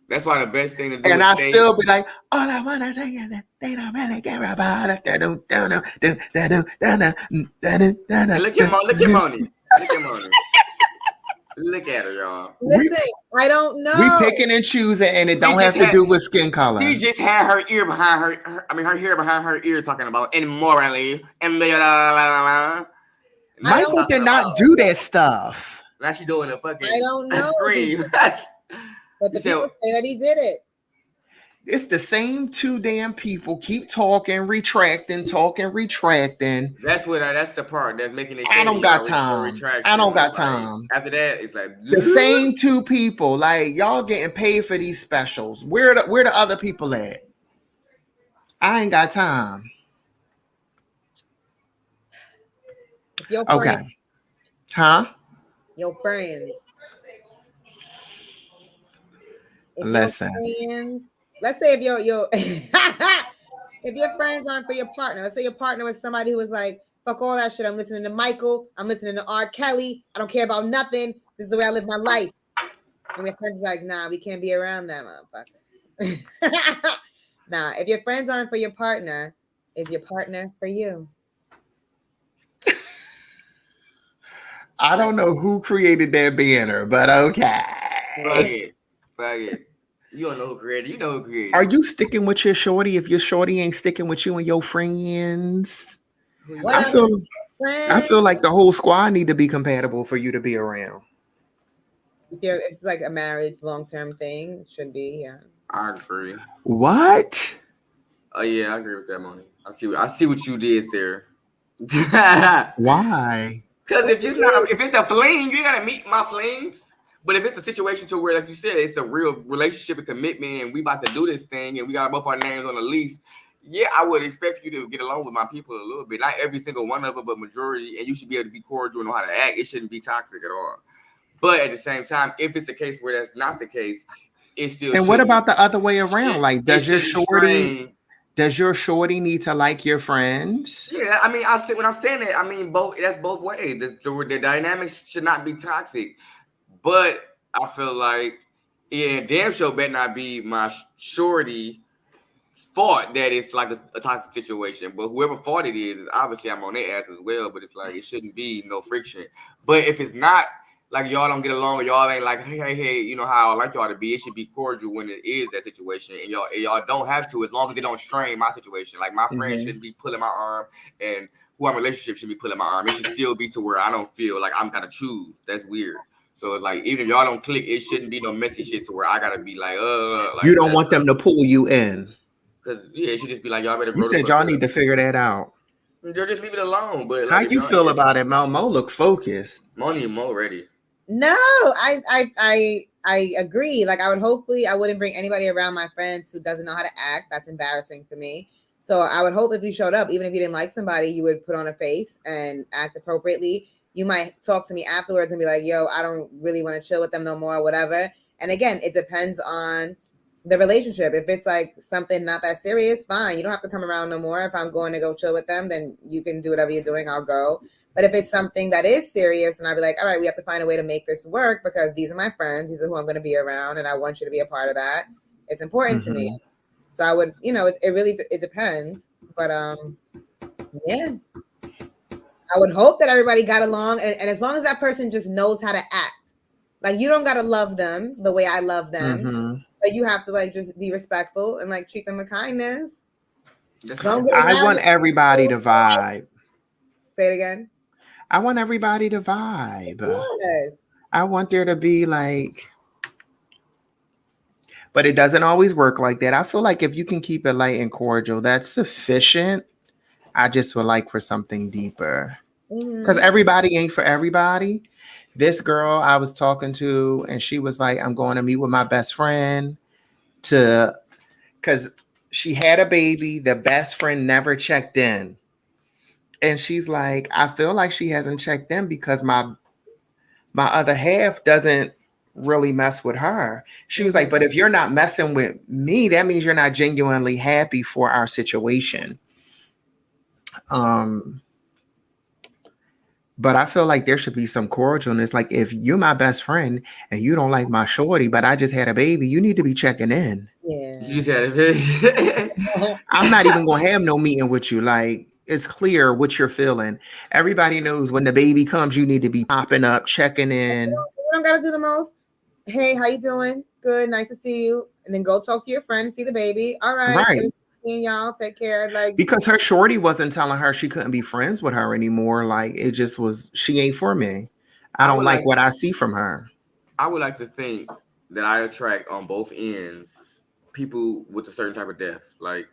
That's why the best thing to do And is I stay. still be like, all I want to say is that they don't really care about us. And look at Moni. Look at her, y'all. Listen, I don't know. We picking and choosing, and it don't have to do with skin color. She just had her ear behind her hair behind her ear talking about immorally and Michael did not do that stuff. now she doing a fucking I don't know. scream. But the You said- people say that he did it. It's the same two damn people keep talking, retracting. That's the part that's making it. I don't shady, got y'all, time. retraction. I don't got Like, time. After that, it's like The same two people, like y'all getting paid for these specials. Where the other people at? I ain't got time. If your Okay. friends, Huh? your friends. If your Listen. friends, let's say if your if your friends aren't for your partner, let's say your partner was somebody who was like, fuck all that shit. I'm listening to Michael. I'm listening to R. Kelly. I don't care about nothing. This is the way I live my life. And your friends is like, nah, we can't be around that motherfucker. Nah, if your friends aren't for your partner, is your partner for you? I don't know who created that banner, but okay. Fuck it. You don't know who created. You know who created. Are you sticking with your shorty if your shorty ain't sticking with you and your friends? I feel like the whole squad need to be compatible for you to be around. If it's like a marriage, long-term thing, it should be, yeah. I agree. What? Oh yeah, I agree with that, Moni. I see what you did there. Why? Because if it's a fling, you gotta meet my flings. But if it's a situation to where, like you said, it's a real relationship and commitment, and we about to do this thing, and we got both our names on the lease, yeah, I would expect you to get along with my people a little bit. Not every single one of them, but majority, and you should be able to be cordial and know how to act. It shouldn't be toxic at all. But at the same time, if it's a case where that's not the case, it's still. And what about the other way around? Like, does your shorty need to like your friends? Yeah, I mean, when I'm saying that, I mean both. That's both ways. The dynamics should not be toxic, but I feel like, yeah, damn sure better not be my shorty fault that it's like a toxic situation. But whoever fault it is obviously I'm on their ass as well. But it's like it shouldn't be no friction. But if it's not, like y'all don't get along, or y'all ain't like, hey, you know how I like y'all to be. It should be cordial when it is that situation, and y'all don't have to, as long as it don't strain my situation. Like my friend shouldn't be pulling my arm, and who I'm in a relationship should be pulling my arm. It should still be to where I don't feel like I'm gotta choose. That's weird. So like even if y'all don't click, it shouldn't be no messy shit to where I gotta be like, like you don't want them to pull you in. Because yeah, it should just be like y'all better. You said y'all need to figure that out. Just leave it alone. But like, how you feel about it, Mo? Mo look focused. Mo ready. No, I agree. Like I wouldn't bring anybody around my friends who doesn't know how to act. That's embarrassing for me. So I would hope if you showed up, even if you didn't like somebody, you would put on a face and act appropriately. You might talk to me afterwards and be like, yo, I don't really want to chill with them no more, whatever. And again, it depends on the relationship. If it's like something not that serious, fine. You don't have to come around no more. If I'm going to go chill with them, then you can do whatever you're doing. I'll go. But if it's something that is serious, and I'll be like, all right, we have to find a way to make this work because these are my friends. These are who I'm going to be around, and I want you to be a part of that. It's important to me. So I would, it depends. But yeah, I would hope that everybody got along, and as long as that person just knows how to act, like you don't got to love them the way I love them, but you have to like just be respectful and like treat them with kindness. That's Don't fine. get I around want it. everybody to vibe. Say it again. I want everybody to vibe. Yes. I want there to be like, but it doesn't always work like that. I feel like if you can keep it light and cordial, that's sufficient. I just would like for something deeper because Mhm. everybody ain't for everybody. This girl I was talking to, and she was like, I'm going to meet with my best friend to, because she had a baby. The best friend never checked in. And she's like, I feel like she hasn't checked in because my other half doesn't really mess with her. She was like, but if you're not messing with me, that means you're not genuinely happy for our situation. But I feel like there should be some cordialness. Like if you're my best friend and you don't like my shorty, but I just had a baby, you need to be checking in. Yeah. You said it. I'm not even gonna have no meeting with you. Like it's clear what you're feeling. Everybody knows when the baby comes, you need to be popping up, checking in. You don't gotta do the most. Hey, how you doing? Good, nice to see you. And then go talk to your friend, see the baby. All right. Right. And y'all take care. Like Because her shorty wasn't telling her she couldn't be friends with her anymore. Like it just was, she ain't for me. I don't like what I see from her. I would like to think that I attract on both ends people with a certain type of depth. Like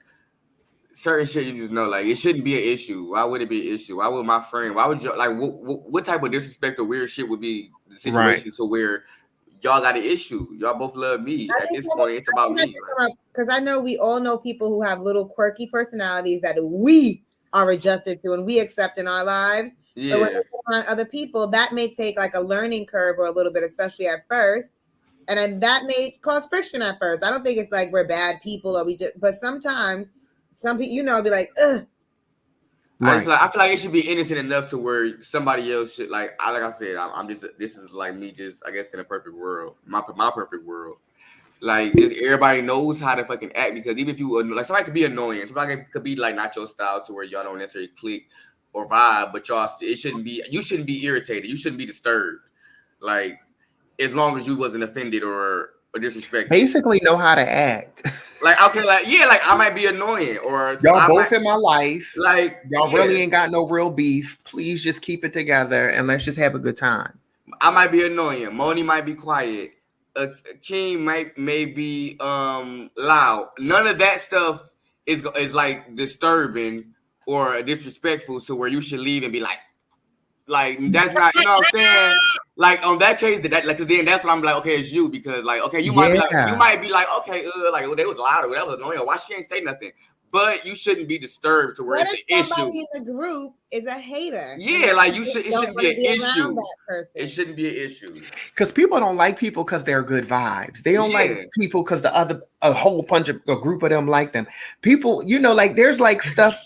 certain shit you just know, like it shouldn't be an issue. Why would it be an issue? Why would my friend, why would you like what type of disrespect or weird shit would be the situation to where y'all got an issue? Y'all both love me. At this point, it's about me. Because I know we all know people who have little quirky personalities that we are adjusted to and we accept in our lives. Yeah. But when they come on other people, that may take like a learning curve or a little bit, especially at first. And then that may cause friction at first. I don't think it's like we're bad people or we just, but sometimes some people, you know, be like, ugh. I feel like it should be innocent enough to where somebody else should like I said, I'm just this is like me just I guess in a perfect world, my perfect world. Like just everybody knows how to fucking act because even if you like somebody could be annoying, somebody could be like not your style to where y'all don't necessarily click or vibe, but y'all you shouldn't be irritated, you shouldn't be disturbed. Like as long as you wasn't offended or disrespected. Basically know how to act. Like okay, like yeah, like I might be annoying or y'all both in my life. Like y'all really ain't got no real beef. Please just keep it together and let's just have a good time. I might be annoying. Moni might be quiet. King may be loud. None of that stuff is like disturbing or disrespectful to where you should leave and be like that's not, you know what I'm saying? Like on that case, like then that's what I'm like, okay, it's you because like okay, you might be like okay, like they was loud or whatever, annoying. Why she ain't say nothing? But you shouldn't be disturbed to where it's an issue. Somebody in the group is a hater. Yeah, like it shouldn't be an issue. It shouldn't be an issue. Because people don't like people because they're good vibes. They don't like people because a whole bunch of a group of them like them. People, you know, like there's like stuff.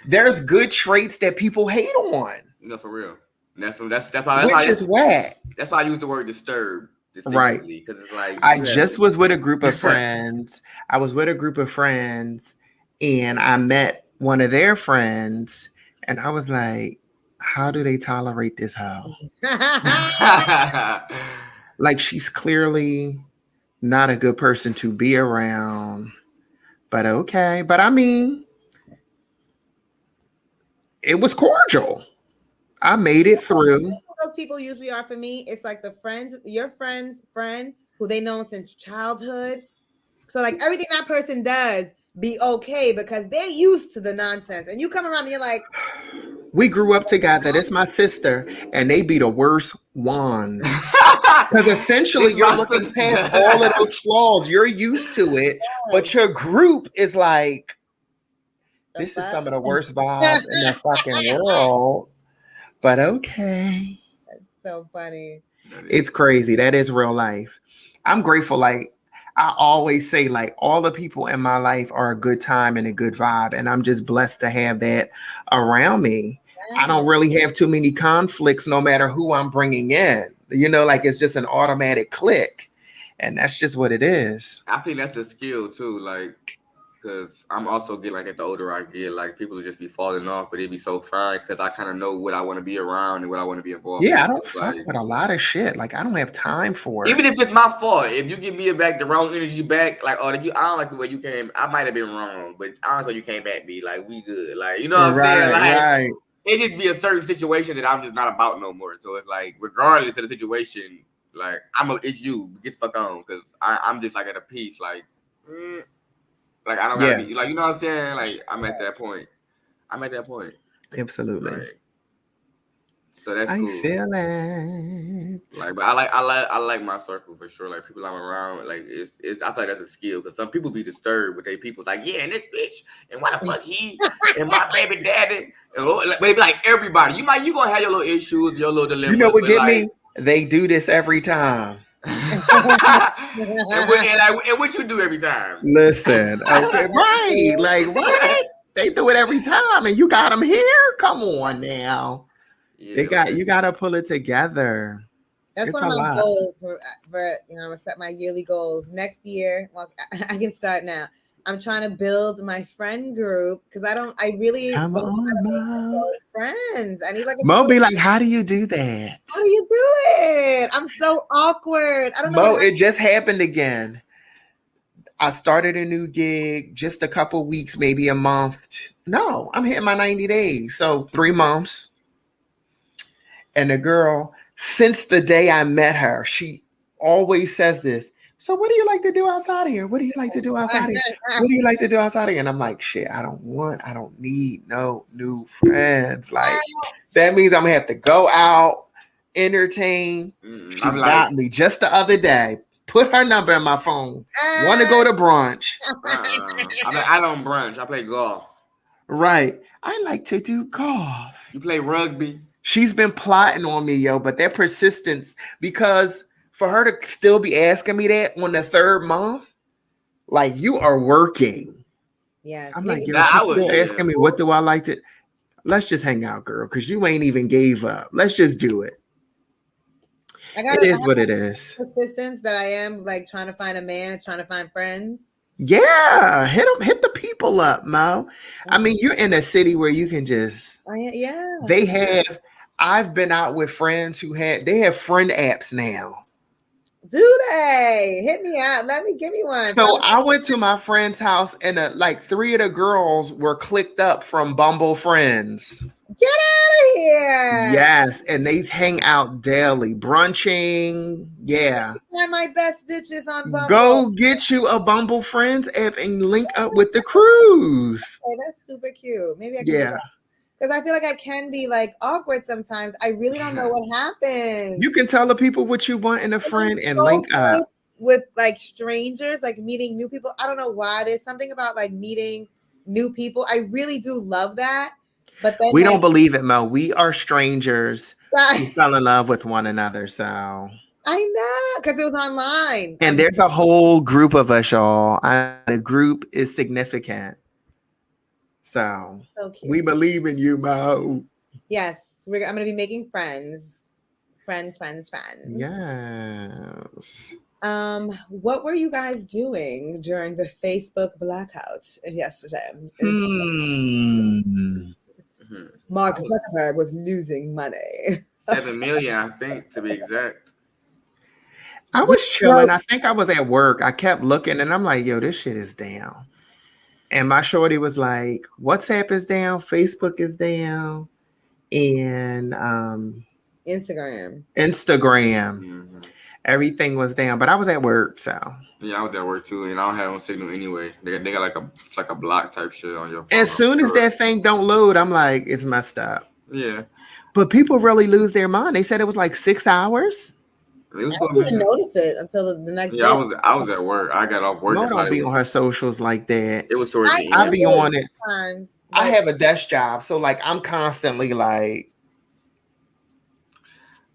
There's good traits that people hate on. No, for real. That's why That's why I use the word disturb. Right. Because it's like I just was with a group of friends. I was with a group of friends and I met one of their friends and I was like, how do they tolerate this hoe? Like she's clearly not a good person to be around. But okay. But I mean, it was cordial. I made it through. Those people usually are for me. It's like your friend's friend who they know since childhood. So like everything that person does be okay because they're used to the nonsense. And you come around and you're like, we grew up together. That's my sister, and they be the worst ones. Because essentially you're looking past all of those flaws. You're used to it, but your group is like, this is some of the worst vibes in the fucking world. But okay. That's so funny. It's crazy. That is real life. I'm grateful. Like I always say, like all the people in my life are a good time and a good vibe. And I'm just blessed to have that around me. Yeah. I don't really have too many conflicts no matter who I'm bringing in. You know, like it's just an automatic click. And that's just what it is. I think that's a skill too. Like, Because I'm also getting like, at the older I get, like, people will just be falling off, but it'd be so fine because I kind of know what I want to be around and what I want to be involved Yeah, I in. don't It's fuck like, with a lot of shit. Like I don't have time for it. even if it's my fault, if you give me back the wrong energy back, like, oh, I don't like the way you came. I might have been wrong, but I don't like the way you came at me. Like, we good. Like, you know what I'm saying? Like, Right. it just be a certain situation that I'm just not about no more. So it's like, regardless of the situation, like, it's you. Get the fuck on, because I'm just like at a peace. Like, like I don't gotta be like, you know what I'm saying? Like, I'm at that point. Absolutely. Like, so that's I cool. feel it. Like, but I like my circle for sure. Like, people I'm around, like, it's I thought that's a skill, because some people be disturbed with their people. Like, yeah, and this bitch, and why the fuck he and my baby daddy, but it be like everybody. You gonna have your little issues, your little dilemmas. You know what but get like, me? They do this every time. and what you do every time? Listen, okay, right? Like what? They do it every time, and you got them here. Come on now. Yeah, You got to pull it together. That's It's one of a my lot. goals for I'm gonna set my yearly goals next year. Well, I can start now. I'm trying to build my friend group because I really Come don't on, have Mo. friends. I need like a Mo be like, how do you do that? How do you do it? I'm so awkward. I don't know. Mo, it just happened again. I started a new gig just a couple weeks, maybe a month. No, I'm hitting my 90 days. So 3 months. And the girl, since the day I met her, she always says this. So what do you like to do outside of here? What do you like to do outside of here? What do you like to do outside of here? And I'm like, shit, I don't need no new friends. Like, that means I'm gonna have to go out, entertain. She got me just the other day. Put her number in my phone. Want to go to brunch. I don't brunch. I play golf. Right. I like to do golf. You play rugby? She's been plotting on me, yo, but that persistence, because for her to still be asking me that on the 3rd month, like, you are working. Yes. I'm like, yo, she's still asking me, what do I like to? Let's just hang out, girl, because you ain't even gave up. Let's just do it. It is what it is. Persistence that I am, like, trying to find a man, trying to find friends. Yeah, hit the people up, Mo. I mean, you're in a city where you can just. I've been out with friends they have friend apps now. Do they? Hit me out. Give me one. So I went to my friend's house and like 3 of the girls were clicked up from Bumble friends. Get out of here. Yes, and they hang out daily, brunching. Yeah. Find my best bitches on Bumble. Go get you a Bumble Friends app and link up with the cruise. Okay, that's super cute. Maybe I can. Because I feel like I can be like awkward sometimes. I really don't know what happens. You can tell the people what you want in a friend and link up with like strangers, like meeting new people. I don't know why. There's something about like meeting new people. I really do love that. But then we don't believe it, Mo. We are strangers who fell in love with one another. So I know, because it was online. And there's a whole group of us, y'all. The group is significant. So we believe in you, Mo. Yes, I'm going to be making friends. Friends. Yes. What were you guys doing during the Facebook blackout yesterday? Mark Zuckerberg was losing money. 7 million, I think, to be exact. I was chilling. I think I was at work. I kept looking and I'm like, yo, this shit is down. And my shorty was like, WhatsApp is down, Facebook is down, and Instagram. Mm-hmm. Everything was down. But I was at work, so. Yeah, I was at work too, and I don't have on signal anyway. They got like a block type shit on your phone. As soon as that thing don't load, I'm like, it's messed up. Yeah. But people really lose their mind. They said it was like 6 hours. I didn't even notice it until the next day. I was at work. I got off work. No, don't be on her socials like that. It was towards the end. I be on it. Times, I have a desk job, so like I'm constantly like.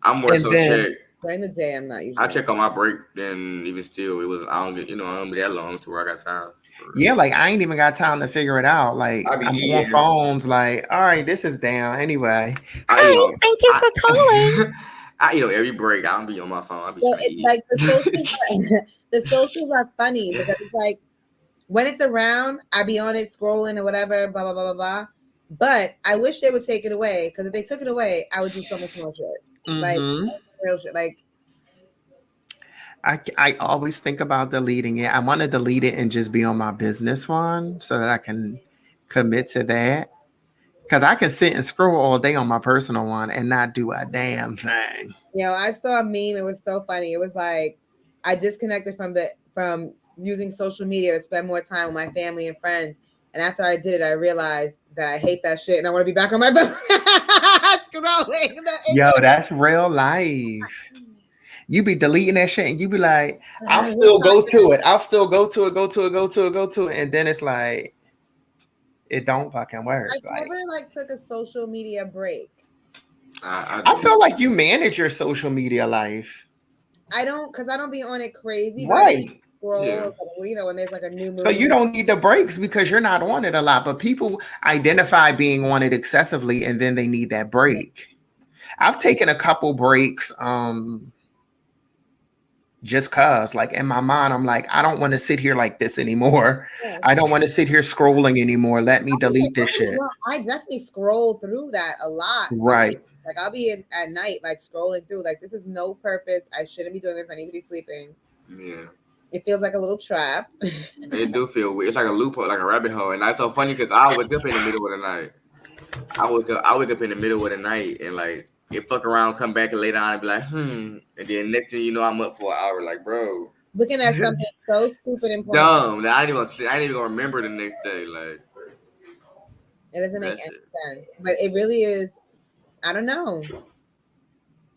I'm more so check. During the day, I'm not usually. I check on my break. Then even still, it was I don't be that long to where I got time. Yeah, like I ain't even got time to figure it out. Like I'm on phones. Like, all right, this is down anyway. Hey, thank you for calling. I every break. I don't be on my phone. I be it's like the socials are funny because it's like when it's around, I be on it scrolling or whatever, blah blah blah blah blah. But I wish they would take it away, because if they took it away, I would do so much more shit. Like real shit. Like I always think about deleting it. I want to delete it and just be on my business one so that I can commit to that. Because I can sit and scroll all day on my personal one and not do a damn thing. You know, I saw a meme. It was so funny. It was like, I disconnected from using social media to spend more time with my family and friends. And after I did it, I realized that I hate that shit and I want to be back on my phone scrolling. Yo, that's real life. You be deleting that shit and you be like, I'll still go to it. I'll still go to it. And then it's like, it don't fucking work. I never took a social media break. I feel like you manage your social media life. I don't, because I don't be on it crazy. Right. Scroll, you know, when there's like a new movie. So you don't need the breaks because you're not on it a lot. But people identify being on it excessively and then they need that break. I've taken a couple breaks. Just cause, like, in my mind, I'm like, I don't want to sit here like this anymore. Yeah. I don't want to sit here scrolling anymore. Let me delete this shit. I definitely scroll through that a lot. Right. Like, I'll be at night, like, scrolling through. Like, this is no purpose. I shouldn't be doing this. I need to be sleeping. Yeah. It feels like a little trap. It do feel weird. It's like a loophole, like a rabbit hole. And that's so funny because I wake up in the middle of the night. I wake up in the middle of the night and, like, it fuck around, come back later on and be like, and then next thing you know, I'm up for an hour, like, bro. Looking at something so stupid and dumb that I ain't even gonna remember the next day. Like, it doesn't make any sense. But it really is, I don't know.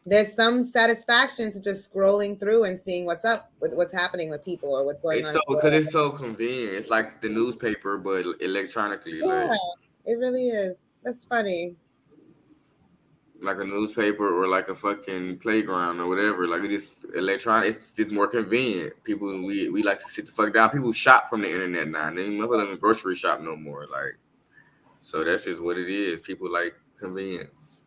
There's some satisfaction to just scrolling through and seeing what's up with what's happening with people or what's going on. Because it's so convenient. It's like the newspaper, but electronically. Yeah, like, it really is. That's funny. Like a newspaper or like a fucking playground or whatever. Like, it just electronic. It's just more convenient. People, we like to sit the fuck down. People shop from the internet now. They don't even grocery shop no more. Like, so that's just what it is. People like convenience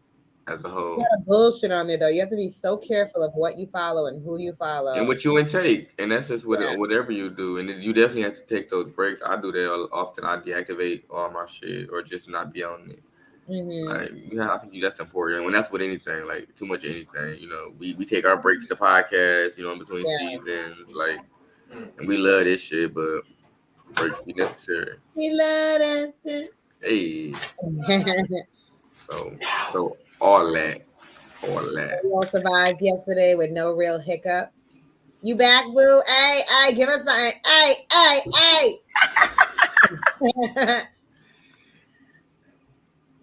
as a whole. You got bullshit on there though. You have to be so careful of what you follow and who you follow and what you intake. And that's just whatever you do. And you definitely have to take those breaks. I do that often. I deactivate all my shit or just not be on it. Mm-hmm. Like, I think that's important. When that's with anything, like too much of anything, you know, we take our breaks to podcast, you know, in between seasons, like, and we love this shit, but breaks be necessary. We love it. Hey. so all that. We all survived yesterday with no real hiccups. You back, boo? Hey, give us something. Hey.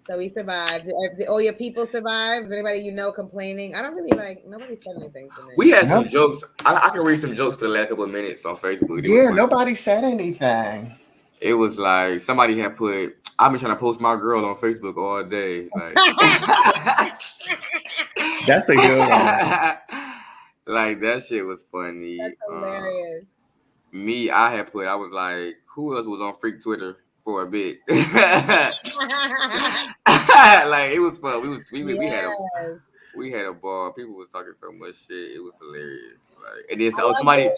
So we survived. Did all your people survive? Is anybody you know complaining? I don't really nobody said anything to me. We had some jokes. I can read some jokes for the last couple of minutes on Facebook. Nobody said anything. It was like somebody had put, I've been trying to post my girl on Facebook all day. Like, that's a good one. Like, that shit was funny. That's hilarious. I was like, who else was on Freak Twitter for a bit? Like, it was fun. We had a ball. People was talking so much shit. It was hilarious. Like, and then somebody,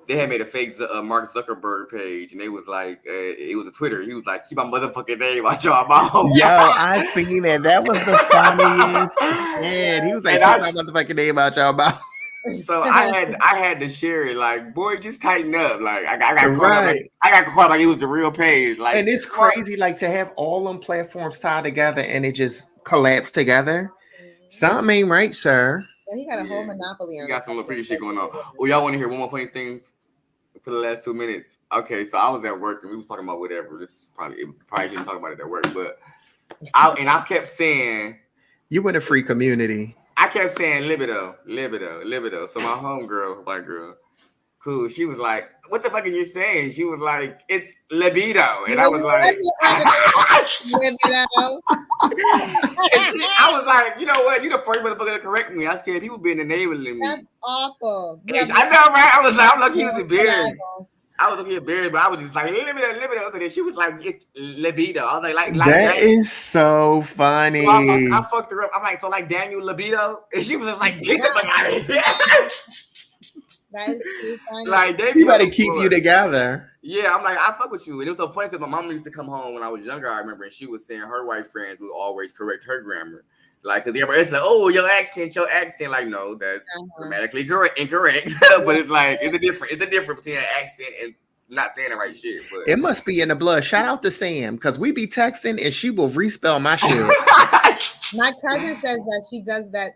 they had made a fake Mark Zuckerberg page, and they was like, it was a Twitter. He was like, keep my motherfucking name out your mouth. Yo, I seen that. That was the funniest shit. He was like, keep my motherfucking name out your mouth. So I had to share it. Like, boy, just tighten up. Like, I got caught like it was the real page. Like, and it's crazy, like, to have all them platforms tied together and it just collapsed together. Something ain't right, sir. And he got a whole monopoly on. He got some little freaky shit going on. Oh, y'all want to hear one more funny thing for the last 2 minutes? Okay, so I was at work and we was talking about whatever. This is probably shouldn't talk about it at work, but I kept saying, you in a free community. I kept saying libido. So my homegirl, white girl, cool, she was like, what the fuck are you saying? She was like, it's libido. And I was like, libido. I was like, you know what? You the first motherfucker to correct me. I said people been enabling me. That's awful. I know, right? I was like, I'm lucky he was embarrassed. I was looking embarrassed, but I was just like, libido. So then she was like, it's libido. I was like that is so funny. So I fucked her up. I'm like, so like Daniel Libido? And she was just like, get the fuck out of here. That is too funny. Like they You better be keep you together. Yeah, I'm like, I fuck with you. And it was so funny because my mom used to come home when I was younger, I remember, and she was saying her white friends would always correct her grammar. Like, because everybody else like, oh, your accent. Like, no, that's grammatically incorrect. But it's like, it's a difference between an accent and not saying the right shit. But It must be in the blood. Shout out to Sam, because we be texting and she will respell my shit. My cousin says that she does that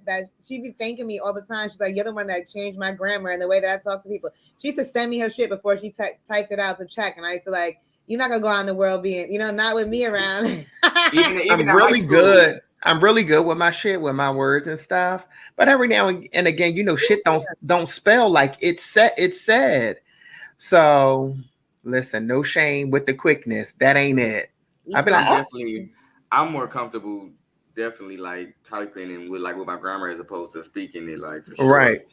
she be thanking me all the time. She's like, you're the one that changed my grammar and the way that I talk to people. She used to send me her shit before she typed it out to check. And I used to like, you're not going to go around the world being, not with me around. even I'm really good. I'm really good with my shit, with my words and stuff. But every now and again, shit don't spell like it's said. So listen, no shame with the quickness. That ain't it. I'd be like, I'm more comfortable definitely like typing and with my grammar as opposed to speaking it, like, for sure. Right.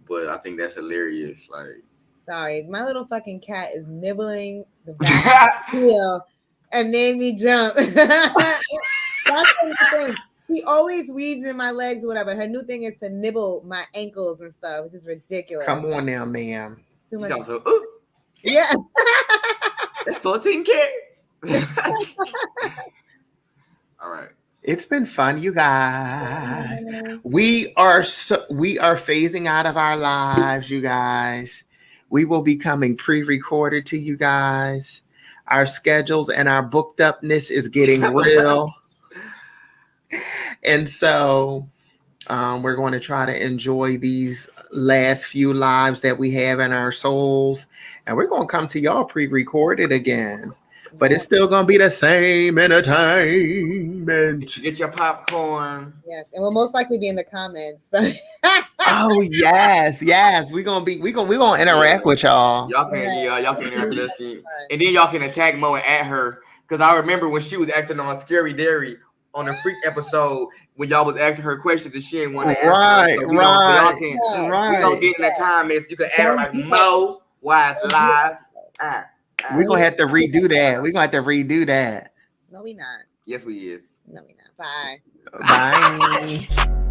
But I think that's hilarious. Like, sorry, my little fucking cat is nibbling the back heel and made me jump. That's the thing. She always weaves in my legs or whatever. Her new thing is to nibble my ankles and stuff, which is ridiculous. Come on now, ma'am. Too much. Also, yeah. That's 14 kids. All right. It's been fun, you guys. We are phasing out of our lives, you guys. We will be coming pre-recorded to you guys. Our schedules and our booked upness is getting real. And so we're going to try to enjoy these last few lives that we have in our souls. And we're going to come to y'all pre-recorded again. But it's still going to be the same entertainment. Get your popcorn. Yes, and we'll most likely be in the comments. Oh, yes. We're going to interact with y'all. Y'all can interact with us. And then y'all can attack Mo and at her. Because I remember when she was acting on Scary Dairy on the Freak episode, when y'all was asking her questions and she didn't want to answer. Right. We gonna get in the comments. You can add her like Mo, why it's live. We're going to have to redo that. No, we not. Yes, we is. No, we not. Bye. Bye.